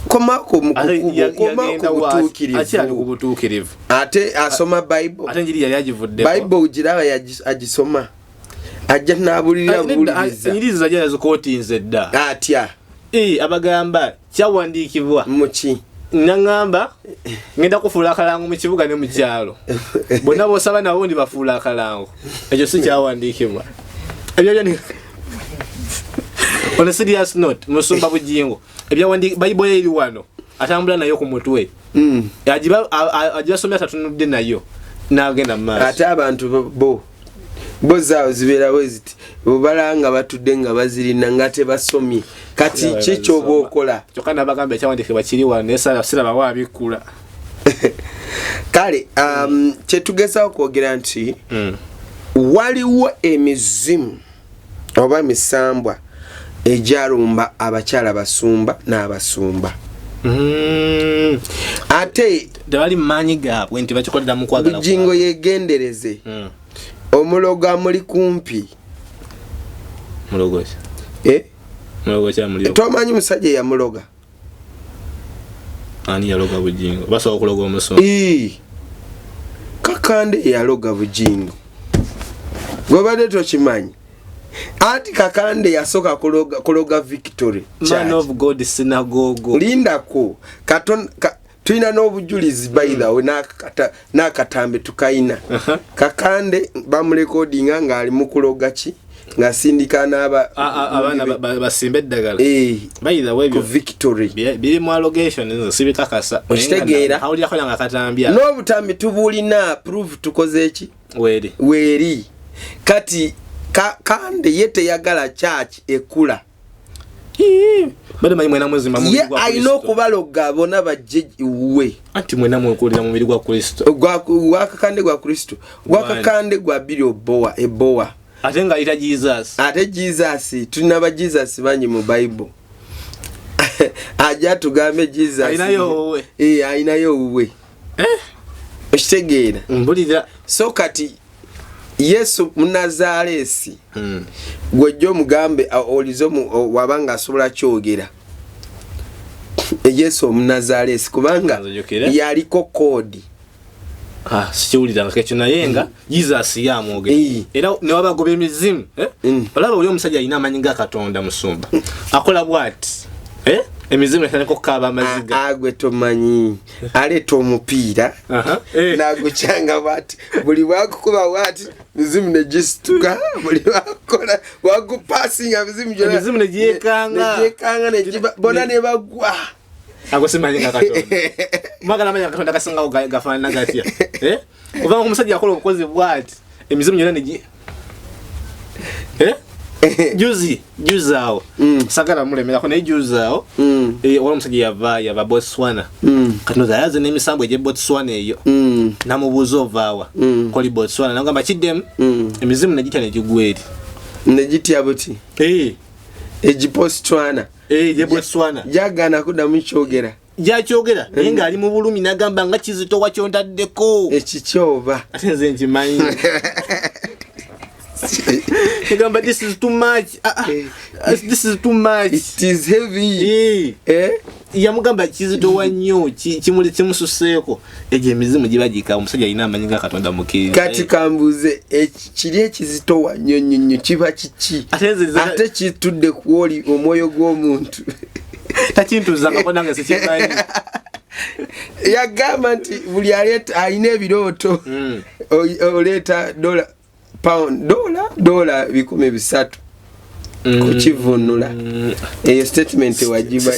S1: komako mukubutukirivu ate asoma Bible
S2: ate njiri yali agivudde
S1: Bible ugiraba agisoma ajja nabulira buliriza
S2: njiri zaje zikotinze dda
S1: atya
S2: abagamba kyawandikibwa
S1: muki
S2: nangamba ngenda kufuula akalango mu kibuga ne mu kyalo bonna bosaba nabo ndi bafuula akalango ekyo si kyawandikibwa ebyo byani on a serious note musumba bujingo ebyawandika Bible eri wano atambula nayo ku mutwe ajiba somya tatunudde nayo nagenda maaso
S1: ate abantu bo zaawo zibeera weziti bobalanga batudde nga bazirina nga tebasomye kati kikyo bookola
S2: kyokka nabagamba ekyawandikibwa kiri wano nesala siraba waabikula
S1: kale kyetugezaho kwogera nti waliwo emizimu oba emisambwa ejalumba abakyala basumba n'abasumba ate
S2: tebali mumaanyi gaabwe nti bakikolera mu kwagala
S1: bujingo yegendereze omuloga muli kumpi
S2: mulogo kya mulio
S1: tomanyi musajja yamuloga
S2: ani yaloga bujingo basobola okuloga omusomo
S1: kakande yaloga bujingo gwebadde tokimanyi ati kakande yasoka kuloga Victory
S2: Man of God synagogue
S1: lindako tulina n'obujulizi by the way n'akatambe tukaina kakande bamurekodinga ng'ali mu kuloga ki nga sindika
S2: abaana basimba eddagala by the way
S1: ku Victory
S2: biri mu allegation nzo sibikakasa
S1: okitegeera
S2: awulira nga katambya
S1: n'obutambi tubulina proof tukoze eki weeri kati kande yete yagala church ekula
S2: bade manyi mwena mwezi mamuli
S1: gwa Kristo aino kubaloga bona bajje uwe
S2: anti mwena mwekulira mu mubiri gwa Kristo
S1: gwa kakande gwa Kristo gwa kakande gwa biri ebowa
S2: ate nga ita Jesus
S1: ate Jesus tulina ba Jesus banyi mu Bible aja tugambe Jesus ainayo uwe okitegeera
S2: mbulira
S1: so kati Yesu Munazaresi gwejjo mugambe olizo wabanga asobola kyogera Yesu Munazaresi kubanga yaliko kodi
S2: sikiwulira nga kekyo naye nga Jesus yamwogera era ne wabagoba emizimu olaba oli omusajja alina amanyi nga Katonda musumba akola bwati emizimu ekaneko kaba amaziga
S1: agwe tomanyi aleta omupiira nagucyanga bati buli wakukuba wati mizimu negisituka buli wakola wagupasinga mizimu nejiyekanga nejiba bona nebagwa
S2: agosimanyi nga Katonda magala manya Katonda kasinga gafaana gatya kuva omusajja akola obukozi bwati emizimu yona neji juzi awo sagala mulemera kone juzi wala musajja yava Botswana kanoza yaze n'emisambo eje Botswana eyo namubuuza ovaawa koli Botswana nagamba kiddemu emizimu negitya negigweri
S1: negitya buti Botswana
S2: je Botswana
S1: jagana kudamu kyogera
S2: jakyogera naye nga ali mu bulumi nagamba nga Kizito wakyontaddeko
S1: ekikyoba
S2: ate nze nkimanyi Gamba, this is too much. This is too much.
S1: It is heavy.
S2: Yamugamba Kizito wanyo kimuli kimususeko eje emizimu gibagika omusajja alina amanyi nga Katonda mukiri
S1: kati kambuze kiri Kizito wanyo nyonyo kiba kiki ate kitudde kuoli omwoyo gw'omuntu
S2: takintuza ngabona nga sikimanyi
S1: yagamba nti buli aleta alina ebirooto oleta dola bikumi bisatu kukivunula eyo statement wajiba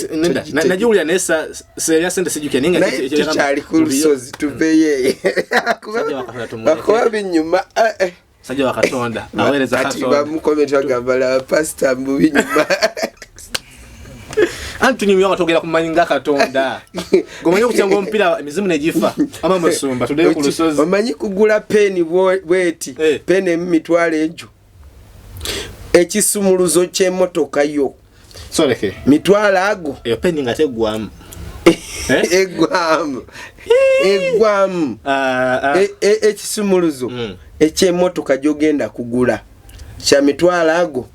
S2: najulya nesa seya sente sijuke ninga
S1: cyari ku Lusozi tuveye bakuba binyuma
S2: sajja wa Katonda awereza
S1: Katonda bamukometa gambala pastor mu binyuma
S2: Antoni myo atogera kumanyi Katonda gomanyi okukyanga omupiira emizimu negifa ama musumba tudde ku Lusozi
S1: omanyi kugula peni bweti peni emitwalo ejo ekisumuluzo ky'emmotoka yo
S2: soleke
S1: mitwalo ago
S2: eyo peni nga tegwamu
S1: egwamu ekisumuluzo eky'emmotoka gyogenda kugula kya mitwalo ago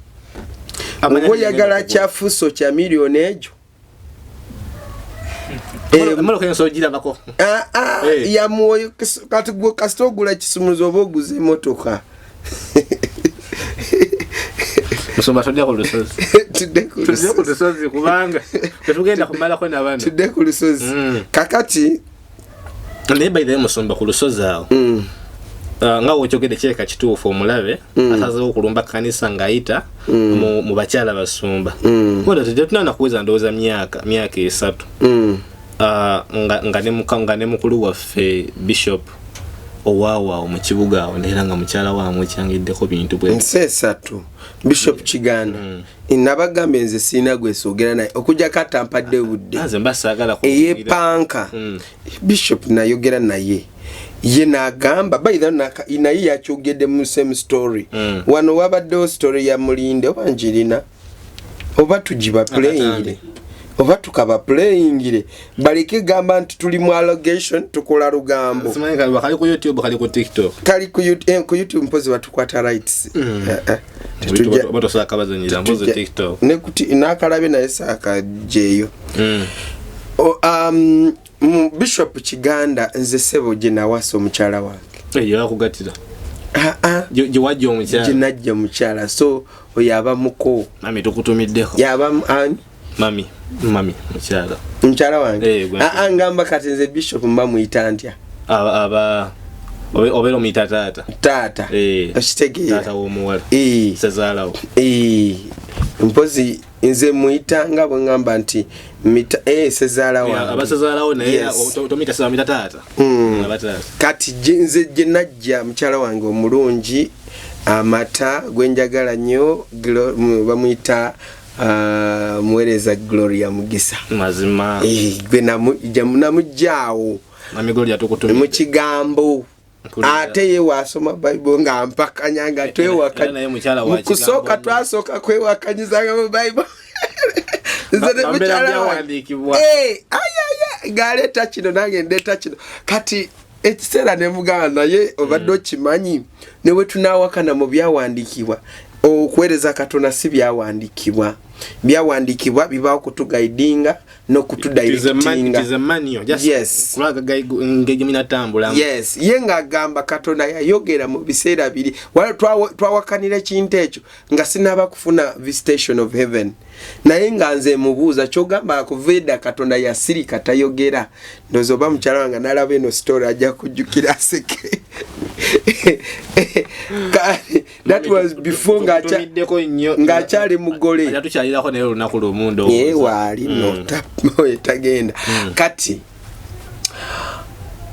S1: oyagala kyafuso kya miliyoni ejo
S2: Molo kenso gira bako.
S1: Ya moyo kati gwo kastogula kisumuzo boguze motoka.
S2: Musoma todde ku lusozi. Tudde ku lusozi kubanga tetugenda kumala ko n'abantu.
S1: Tudde ku lusozi. Kakati
S2: ne by the musomba ku lusozi awo. Nga wokyogedde kyeka kituufu omulabe asaze okulumba kanisa ngayita mu bakyala basumba. Ngoda tunana kuweza ndowooza myaka 3. nga ne mukulu waffe Bishop Owawa mu kibuga awo neera nga mukyala waamwe kyangiddeko bintu bwe
S1: nsesatu Bishop Kiganda nabagambe nze siina gwesogera naye okujja katampadde budde
S2: nze mbasaagala ko
S1: panka Bishop nayogera naye ye nagamba baitha naye yakyogedde mu same story wano wabaddewo story ya Mulinde obanjirina oba tugiba playingire oba tukaba playingire balike gamba nti tuli mu allegation tukola lugambo
S2: simanyi kali bakali ku YouTube kali ku TikTok
S1: kali ku YouTube mpozi batukwata rights
S2: bato saka bazanyira mpozi TikTok
S1: ne kuti nakalabe naye saka jeyo Bishop Kiganda nze sebo je nawaso omukyala wange
S2: yakugatira je wajjo omukyala
S1: je najja omukyala so oyaba muko
S2: mami tukutumiddeko
S1: yaba ani
S2: mami mukyala
S1: wange ngamba kati nze Bishop mba muyita ntya
S2: obero muyita taata
S1: okitegeera
S2: taata w'omuwala sezaalawo
S1: mpozi nze muyita nga bwe ngamba nti sezaala wange
S2: abasezaalawo naye tomuyita seza muyita taata
S1: kati nze gye najja mukyala wange omulungi amata gwenjagala nnyo bamuyita muwereza Gloria Mugisa
S2: mazima
S1: gwe namujjaawo
S2: Gloria tukutumye
S1: mu kigambo ate ye wasoma Bible nga mpakanya nga twewakanya mukusooka twasooka kwewakanyizanga mu Bible nze mukyala wandikibwa galeeta kino nange ndeeta kino kati ekiseera ne mugamba naye obadde okimanyi ne we tunaawakana mu byawandikibwa okuweereza Katonda si byawandikibwa bibaawo kutugaidinga n'okutudirectinga yes ye ng'agamba Katonda yayogera mu biseera biri twawakanira ekintu ekyo nga sinaba kufuna visitation of heaven naye nga nze mubuuza kyogamba akuveeda Katonda yasirika tayogera ndoza oba mukyala wange nalaba eno story ajja kujjukira aseke that was before ng'akyali mugole waali notagenda kati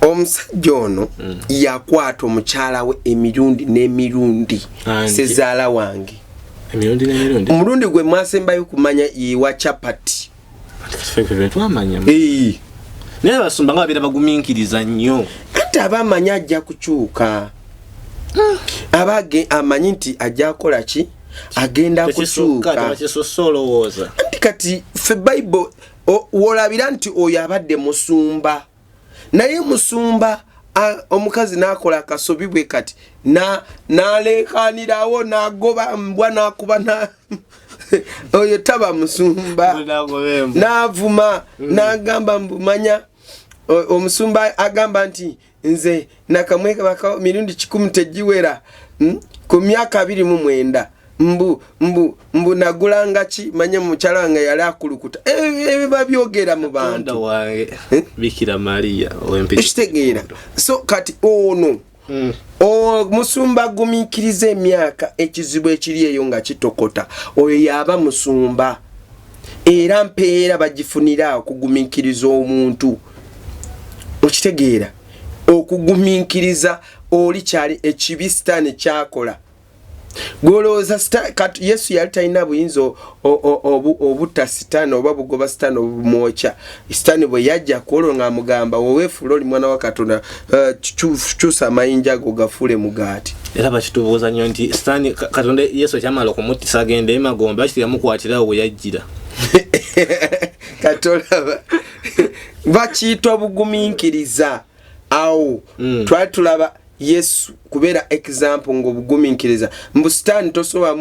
S1: omusajja ono yakwata omukyala we emirundi n'emirundi sezaala wange omulundi gwe mwasembayo kumanya yewa chapati
S2: naye abasumba nga babeera bagumiikiriza nnyo
S1: kati abamanya ajja kukyuka abage amanyi nti ajja kukola ki agenda kukyuka anti kati fe Bible wolabira nti oyo abadde musumba naye musumba omukazi nakola akasobi bwe kati nalekanirawo nagoba mbwa nakuba oyo taba musumba navuma nagamba mbumanya omusumba agamba nti nze nakamweka baka mirundi 10 tejiwera ku myaka 29 mbu nagulanga ki manye mukyala wange yali akulukuta ebiba byogera mu bantu
S2: wange Bikira Maria
S1: ow'empisa so kati ono musumba gumiikiriza emyaka ekizibu ekiri eyo nga kitokota oyo yaba musumba era mpeera bagifunira okugumiikiriza omuntu okitegeera okugumiikiriza oli kyali ekibi Sitaani kyakola golooza kati Yesu yali talina buyinza obutta Sitaani oba bugoba Sitaani obumwokya Sitaani bwe yajja kuolwo nga amugamba woweefuula oli mwana wa Katonda kyusa amayinja ago gafuule mugaati
S2: era bakitubuuza nnyo nti Sitaani Katonda Yesu kyamala okumutisa agenda emagombe bakitira mukwatirawo bwe yajjira
S1: katolaba bakiyita obugumiikiriza awo twali tulaba Yesu kubeera example ng'obugumiikiriza mbu Sitaani tosobola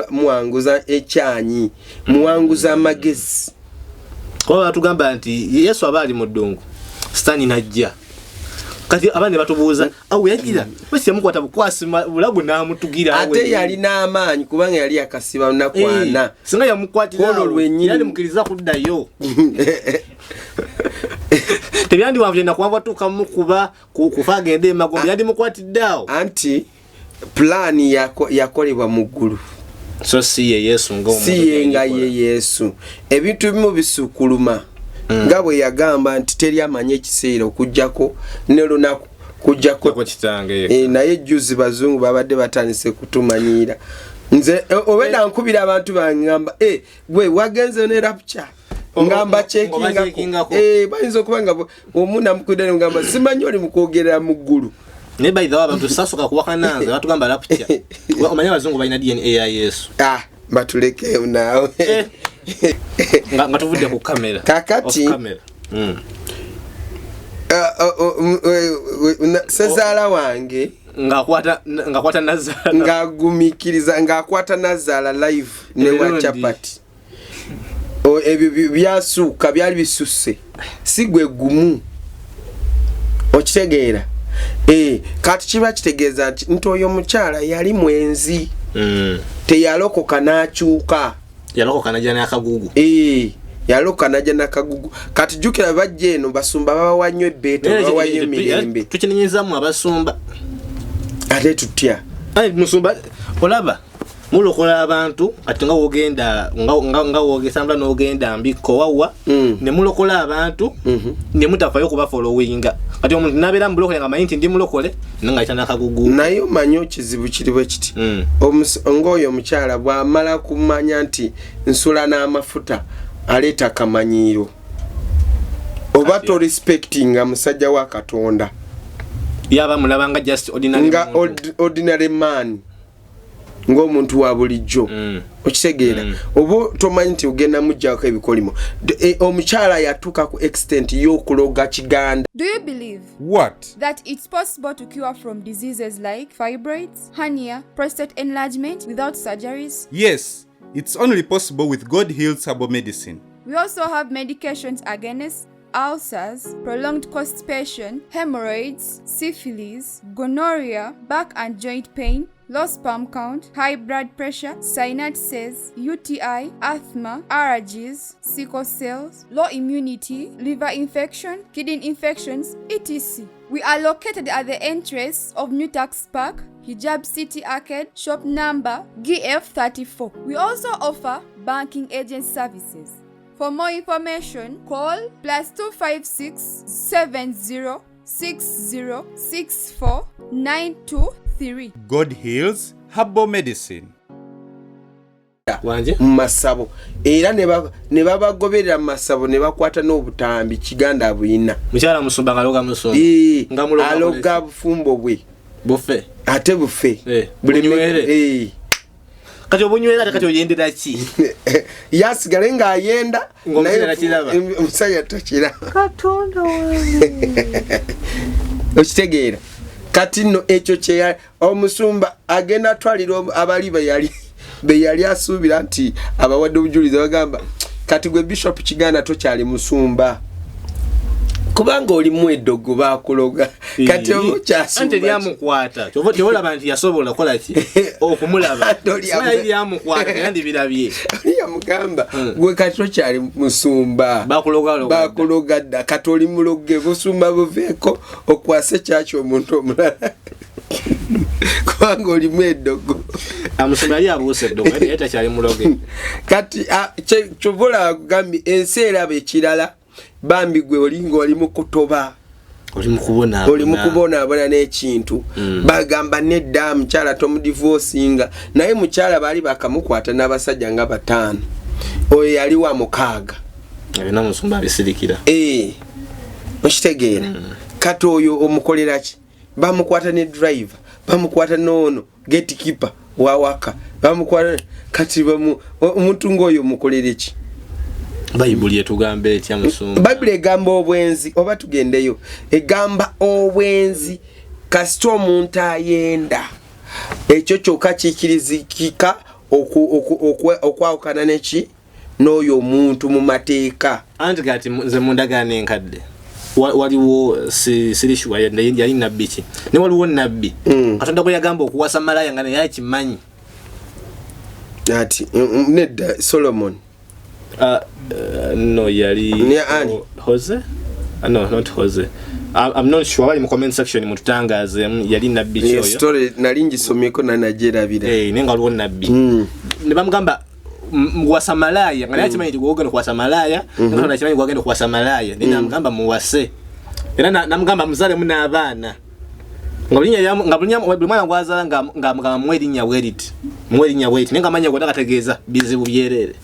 S1: muwanguza ekyanyi muwanguza amagezi
S2: Kwa batugamba nti Yesu abali mu ddungu Sitani najja kati abandi batubuuza awu yagira bese mukwata bukwasi bulabu namutugira
S1: ate yali n'amaanyi kubanga yali akasiba nakwana
S2: singa yamukwatira
S1: kono lwennyini
S2: yali mukiriza kuddayo tebyandi wavulenda kuwava tukamu kuba kufa agende emagombe yali mukwatiddaawo
S1: anti plani yakolebwa mu ggulu
S2: so si ye Yesu
S1: nga ye Yesu ebintu bimu bisukuluma nga bwe yagamba nti teri amanye ekiseera okujjako ne lunaku kujjako
S2: kitange
S1: naye juzi bazungu babadde batandise kutumanyira nze obeda nkubira abantu bangamba gwe wagenze ne rapture ngamba checkinga bayinza okubanga omuna mukudde ngamba simanyi oli mukwogerera mu ggulu
S2: ne by the way abantu sasoka kuwakananza batugamba rapture omanya abazungu balina DNA ya Yesu
S1: batuleke naawe
S2: nga tuvudde ku kamera
S1: kakati sezaala wange
S2: ngakwata Nazala
S1: ngagumikiriza ngakwata Nazala live ne wa chapati ebyo byasuuka byali bisusse sigwe gumu okitegeera kati kiba kitegeeza nti oyo mukyala yali mwenzi teyalokoka n'akyuka
S2: yalokoka najja n'akagugu
S1: yalokoka najja n'akagugu kati jjukira bajja eno basumba babawa nnyo ebbeeto babawa nnyo emirembe
S2: tukinenyezaamu abasumba
S1: ate tutya
S2: musumba olaba mulokola abantu ati nga wogenda nga wogesambula n'ogenda mbiko wawa ne mulokola abantu ne mutafayo kuba followinga kati omuntu nabeera mulokole nga manyi nti ndi mulokole nga ayita n'akagugu
S1: naye omanyi ekizibu kiri bwe kiti ng'oyo omukyala bw'amala kumanya nti nsula n'amafuta aleeta akamanyiiro oba to respectinga musajja wa Katonda
S2: yaba mulaba nga just
S1: ordinary man ng'omuntu wa bulijjo okitegeera oba tomanyi nti ogenda mujjako ebikolimo omukyala yatuuka ku extent y'okuloga kiganda.
S5: Do you believe
S3: What?
S5: that it's possible to cure from diseases like fibroids, hernia, prostate enlargement without surgeries?
S3: Yes, it's only possible with God Heals Herbal Medicine.
S5: We also have medications against ulcers, prolonged constipation, hemorrhoids, syphilis, gonorrhea, back and joint pain, low sperm count, high blood pressure, sinuses, UTI, asthma, allergies, sickle cells, low immunity, liver infection, kidney infections, etc. We are located at the entrance of New Tax Park, Hijab City Arcade, shop number GF34. We also offer banking agent services. For more information, call +256 70 60 64 923.
S3: God Heals Herbal Medicine.
S2: wanje
S1: masabo era ne babagoberera masabo ne bakwata n'obutambi kiganda abuyina
S2: mukyala musumba ngaloga musumba
S1: ngamuloga aloga bufumbo bwe
S2: bufe
S1: ate bufe
S2: bulinywere kati obunywera kati oyendera ki
S1: yasigale nga ayenda
S2: naye
S1: omusajja takira Katonda okitegeera kati no ekyo kye omusumba agenda twalira abali beyali asuubira nti abawadde obujulizi bagamba kati gwe bishop kiganda tokyali musumba kubanga olimu eddogo bakuloga kati omukyasuba
S2: ante lyamukwata tolaba nti yasobola kola ki okumulaba naye lyamukwata kandi birabye
S1: yamugamba gwe kati tokyali musumba bakuloga dda kati oli muloge busumba buveeko okwasa ekyaki omuntu omulala kubanga olimu eddogo
S2: amusumba yali abuuse eddogo naye takyali muloge
S1: kati kyovula agambye ensi eraba ekirala bambi gwe olinga oli mu kutoba
S2: oli mu
S1: kubonaabona n'ekintu bagamba nedda mukyala tomudivorcinga naye mukyala baali bakamukwata n'abasajja nga 5 oyo yali wa 6
S2: abina musumba abisirikira
S1: okitegeera kati oyo omukolera ki bamukwata ne driver bamukwata n'ono gatekeeper wawaka bamukwata kati omuntu ng'oyo mukolere ki
S2: Bayibuli etugamba etya musumba
S1: Bayibuli egamba obwenzi oba tugendeyo egamba obwenzi kasita omuntu ayenda ekyo kyokka kikirizikika okwawukana neki n'oyo omuntu mu mateeka
S2: anti kati nze mundagane enkadde waliwo sirishwa yali nabbi ki ne waliwo nabbi Katonda bwe yagamba okuwasa malaya nga naye akimanyi
S1: ati nedda Solomon
S2: no yali Jose no not Jose I'm not sure wali mu comment section mututangaze yali nabbi kyoyo
S1: story nalingi someko na najerabira
S2: nenga waliwo nabbi ne bamugamba muwasa malaya nga nakimanyi gogenda kuwasa malaya nga nakimanyi gogenda kuwasa malaya nina mugamba muwase era namugamba muzale muna abaana nga bulinya mwana gwazala nga mwerinya werit nenga manya gwenda kategeeza bizibu byerere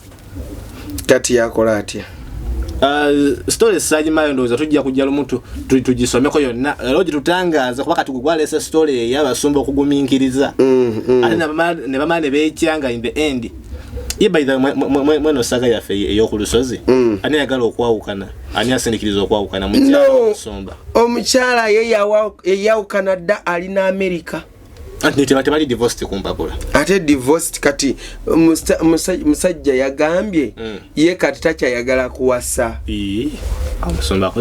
S1: kati yakola atya
S2: story saji mayo ndoza tujja kujja lumuntu tujisomeko yonna lero gitutangaza kuba kati gugwalesa story y'abasumba okuguminkiriza ate ne bamane beekyanga in the end by the mweno saga yafe ey'okulusozi ani yagala okwawukana ani asindikiriza okwawukana mu kyasomba
S1: omukyala yeyawukana dda ali na America
S2: ati tebali divorced kumpapula
S1: ate divorced kati musajja yagambye ye kati takyayagala kuwasa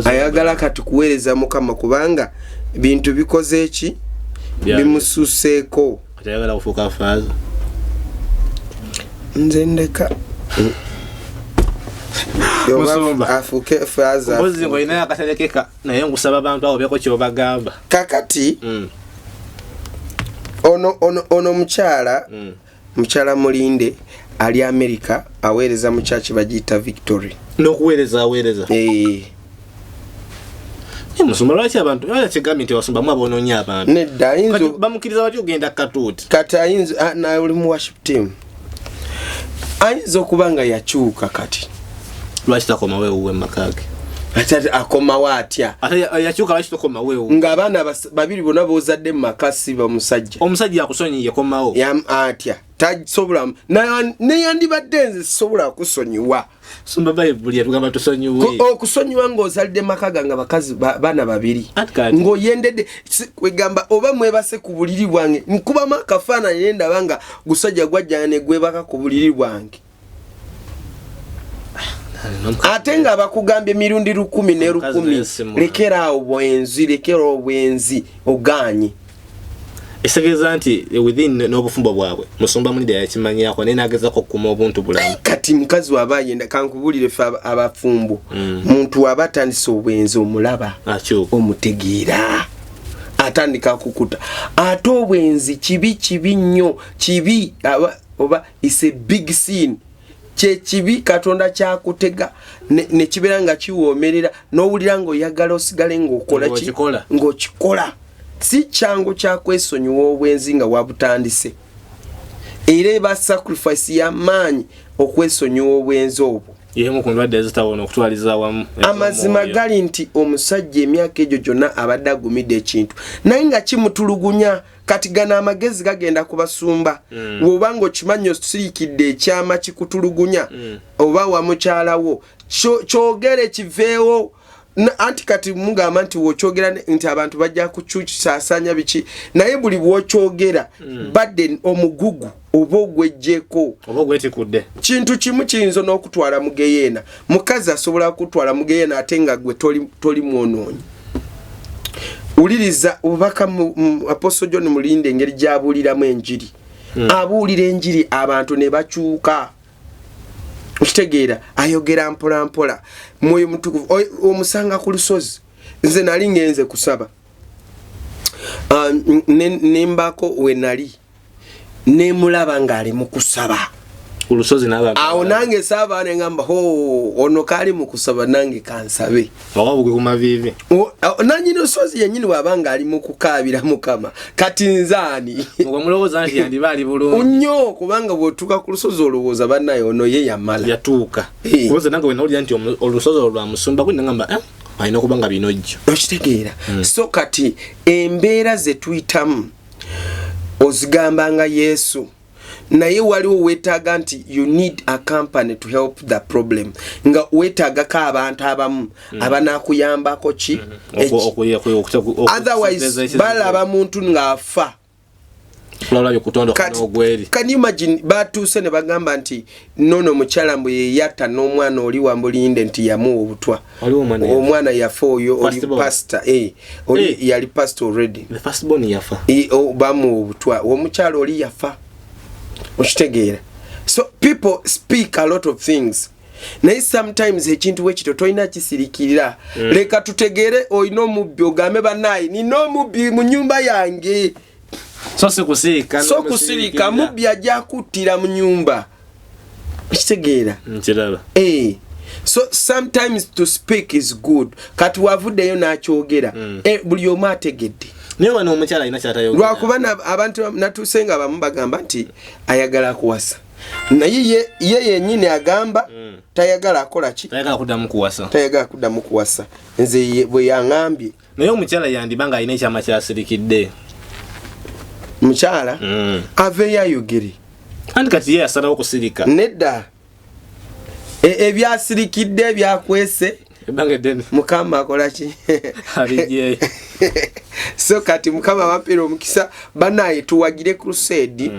S1: ayagala kati kuweereza Mukama kubanga bintu bikoze eki bimususeeko
S2: ayagala kufuuka faaza
S1: nze ndeka afuke faaza
S2: mbozi ngo ina akaterekeka naye ngusaba abantu abo beko kyobagamba
S1: kakati ono mukyala Mulinde ali America aweereza mu church bagita Victory
S2: n'okuweereza musumba lwaki abantu kigambi nti wasumba mu abonoonya abantu
S1: nedda ayinza
S2: bamukiriza batyo ogenda katuuti
S1: kati ayinza na oli mu worship team ayinza okubanga yakyuka kati
S2: lwaki takoma weewuwe makage
S1: ate akoma watya
S2: ate yakyuka lwaki takoma weewu
S1: ng'abaana babiri bonna boozadde mu makasi
S2: omusajja akusonyiye komawo
S1: atya tasobola neyandibadde nze sisobola kusonyiwa
S2: sumba bayibuli yatugamba tusonyiwe
S1: okusonyiwa ng'ozalidde makaga nga bakazi baana babiri ng'oyendedde kwegamba oba mwebase ku buliri bwange nkubamu akafaananyi ne ndaba nga gusajja gwajjana ne gwebaka ku buliri bwange ate nga bakugambye mirundi 10 ne 10 lekera obwenzi oganye
S2: esegeza nti within n'obufumbo bwabwe musumba Mulinde yakimanyako naye nagezako okukuma obuntu bulamu
S1: kati mukazi wabayenda kankubulire fe abafumbo muntu abatandisa obwenzi omulaba omutegeera atandika kukuta ate obwenzi kibi nnyo kibi oba is a big sin kibi Katonda kyakutega ne kibeera nga kiwoomerera n'owulira ng'oyagala osigale ng'okikola si kyangu kyakwesonyiwa obwenzi nga wabutandise era eba sacrifice y'amaanyi okwesonyiwa obwenzi obwo amazima gali nti omusajja emyaka egyo gyonna abadde agumidde ekintu naye nga kimutulugunya kati gana amagezi gagenda kubasumba woba ng'okimanyi osiriikidde ekyama kikutulugunya oba wa mukyalawo kyogere kiveewo anti kati mugamba nti wokyogera nti abantu bajja kukyukisaasanya biki naye buli bwokyogera badde omugugu oba ogwejjeko
S2: oba ogwetikudde
S1: kintu kimu kiyinza n'okutwala mu geyeena mukazi asobola kutwala mu geyeena ate nga gwe toli mwonoonyi uliriza obubaka mu Apostle John Mulinde engeri gy'abuuliramu enjiri abuulira enjiri abantu ne bakyuka okitegeera ayogera mpola mwoyo mutukuvu omusanga ku lusozi nze nali ngenze kusaba nembako we nali nemulaba ng'ali mu kusaba
S2: ulusozi n'abantu
S1: awo nange saba ngamba ono kali mu kusaba nange kansabe
S2: wabuge ku mavivi
S1: nanyini lusozi yennyini wabanga ali mu kukaabira Mukama kati nzaani
S2: ngo mulowooza nti yandibali bulungi
S1: nnyo kubanga bw'otuuka ku lusozi olowooza bannaye ono ye yamala
S2: yatuuka kuboza nange wenawulira nti olusozi olwo lwamusumba kwe nangamba alina okuba nga binojjo
S1: okitegeera so kati embeera ze tuyitamu ozigamba nga Yesu naye waliwo wetaaga nti you need a company to help the problem nga wetaagako abantu abamu abanakuyambako ki otherwise balaba muntu ng'afa
S2: Kulala kutondo n'ogweri.
S1: Can you imagine batuse ne bagamba nti nono mukyala mbu yatta n'omwana oli wambulinde nti yamu obutwa. Omwana yafa oyo oli pastor oli yali pastor already.
S2: The first born yafa.
S1: Bamu obutwa omukyala oli yafa. Okitegeera. So people speak a lot of things. Naye sometimes ekintu wekito toyina kisirikirira. Leka tutegere oyina omubbi ogambe banayi nina omubbi mu nyumba yange.
S2: So kusirika mubbi ajja kuttira mu nyumba. Okitegeera.
S1: Nkiraba. So sometimes to speak is good. Kati wavuddeyo n'akyogera. Buli omu ategedde.
S2: Niyo wano omukyala alina kyatayogera.
S1: Lwakuba abantu natusenga abamu bagamba nti ayagala kuwasa. Naye ye yennyini agamba tayagala akola ki?
S2: Tayagala
S1: kuddamu kuwasa. Nze bwe yaŋambye.
S2: Naye omukyala yandibanga alina ekyama kyasirikidde.
S1: Mukyala aveeyo ayogere.
S2: Andi kati ye asalawo kusirika.
S1: Nedda. Ebyasirikidde byakwese. Mukama akola ki?
S2: Alijye.
S1: So kati Mukama wampeera omukisa banaye tuwagire crusade.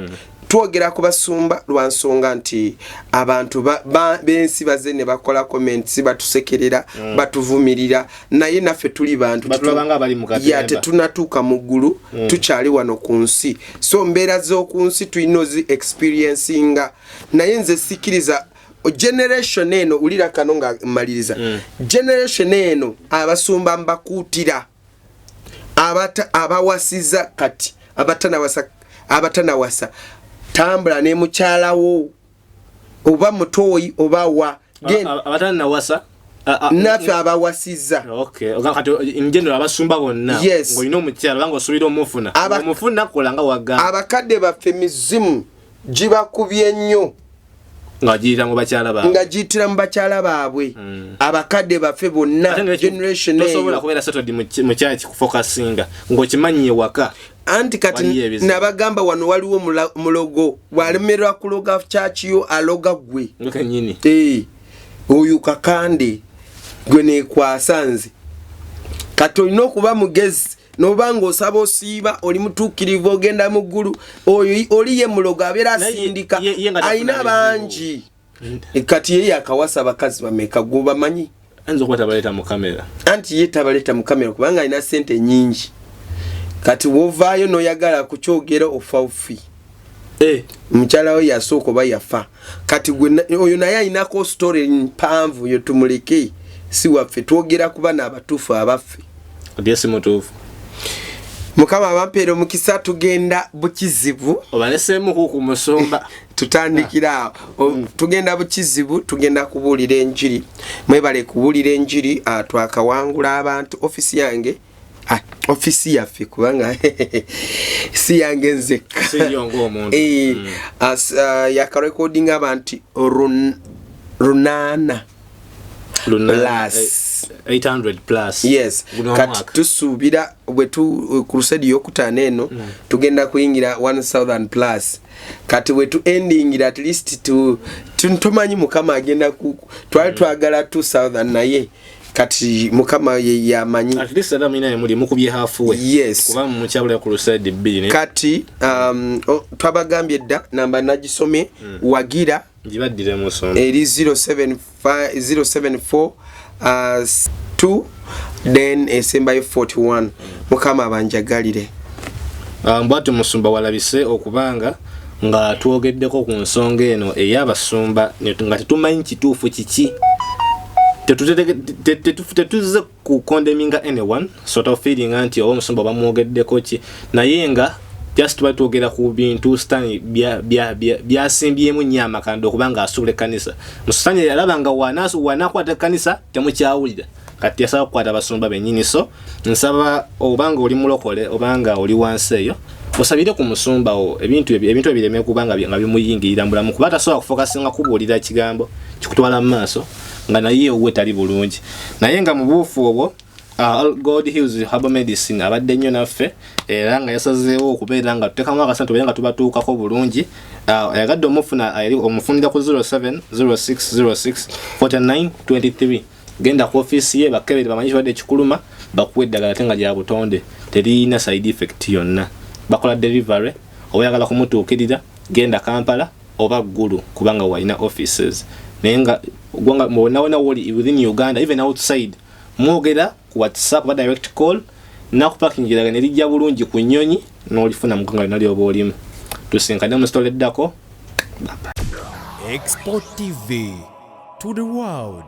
S1: Twogera ku basumba lwansonga nti abantu bensi baze ne bakola comments batusekerera batuvumirira naye naffe tuli bantu tetunatuuka mu ggulu tukyali wano ku nsi so mbeera z'oku nsi tulina ozi experiencinga naye nze sikiriza generation eno ulira kano nga maliriza generation eno abasumba mbakuutira abawasiza kati abatanawasa tambula ne mukyalawo oba mutoyi oba wa
S2: abatanawasa
S1: naffe abawasiza
S2: kati injendo abasumba bonna ng'olina omukyala banga osubira omufuna kola nga wagamba
S1: abakadde baffe mizimu gibakubye nnyo
S2: nga giyitira mu bakyala baabwe abakadde baffe bonna generation tosobola kubeera settled mu kyaki kufokasinga ng'okimanyi ewaka
S1: anti kati nabagamba wano waliwo mulogo walemerwa kuloga kyakiyo aloga gwe oyo kakande gwe nekwasa nze kati olina okuba mugezi nobanga osaba osiiba oli mutuukirivu ogenda mu ggulu oyo oli ye mulogo abeera asindika ayina bangi kati ye yakawasa abakazi bameka gwe bamanyi anti ye tabaleeta mu kamera kubanga alina ssente nyingi kati wovaayo noyagala kukyogera ofa ofi mukyala we yasooka oba yafa kati oyo naye alinako story mpanvu yo tumuleke si waffe twogera kuba n'abatuufu abaffe Mukama abampeera omukisa tugenda bukizibu
S2: obalesemu ku musomba
S1: tutandikira tugenda bukizibu tugenda kubuulira enjiri mwebale kubuulira enjiri twakawangula abantu ofisi yange ofisi yaffe kubanga si yange nzekka yakarecording abantu runana plus
S2: 800 plus
S1: yes kati tusuubira bwetu crusade yokutaano eno tugenda kuyingira 1000 plus kati bwetu endingira at least tumanyi Mukama agenda twali twagala 2000 naye kati Mukama ye yamanyi
S2: at least ada mina muri mukubye hafu we
S1: yes
S2: kuba mu kyabula crusade 2
S1: kati twabagambye dda namba nagisome wagira
S2: Jibadire musomba
S1: eri 074 2 then esembayo 41 Mukama abanjagalire
S2: mbwatu musumba walabise okubanga nga tuogeddeko ku nsonga eno ey'abasumba nga tetumanyi kituufu kiki tetuze ku condemninga anyone sort of feeling anti omusumba bamwogeddeko ki naye nga just batogera ku bintu stani byasimbyemu nyama kandi okubanga asubule kanisa musanya yalabanga wanakwata kanisa temukyawulira kati yasaba kukwata abasumba bennyini so nsaba obanga oli mulokole obanga oli wansi eyo osabire ku musumba ebintu ebireme kubanga nga bimuyingirira mbulamu kuba tasobola kufokasinga kubuulira kigambo kikutwala mu maaso nga naye owe tali bulungi naye nga mu buufu obwo God Heals Herbal Medicine abadde nnyo naffe era nga yasazeewo okubeera nga tutekamu akasantu nga tubatuukako bulungi yagadde omufunira ku 0706064923 genda ku office ye bakebere bamanyi kibadde kikuluma bakuwa eddagala ate nga lya butonde terina side effect yonna bakola delivery oyagala kumutuukirira genda Kampala oba Gulu kubanga walina offices nenga gwanga mwona woli within Uganda even outside mwogera ku WhatsApp ba direct call na kupakingira ne lijja bulungi ku Nnyonyi n'olifuna muganga nali oba olimu tusinkane mu store eddako.
S6: Export TV to the world.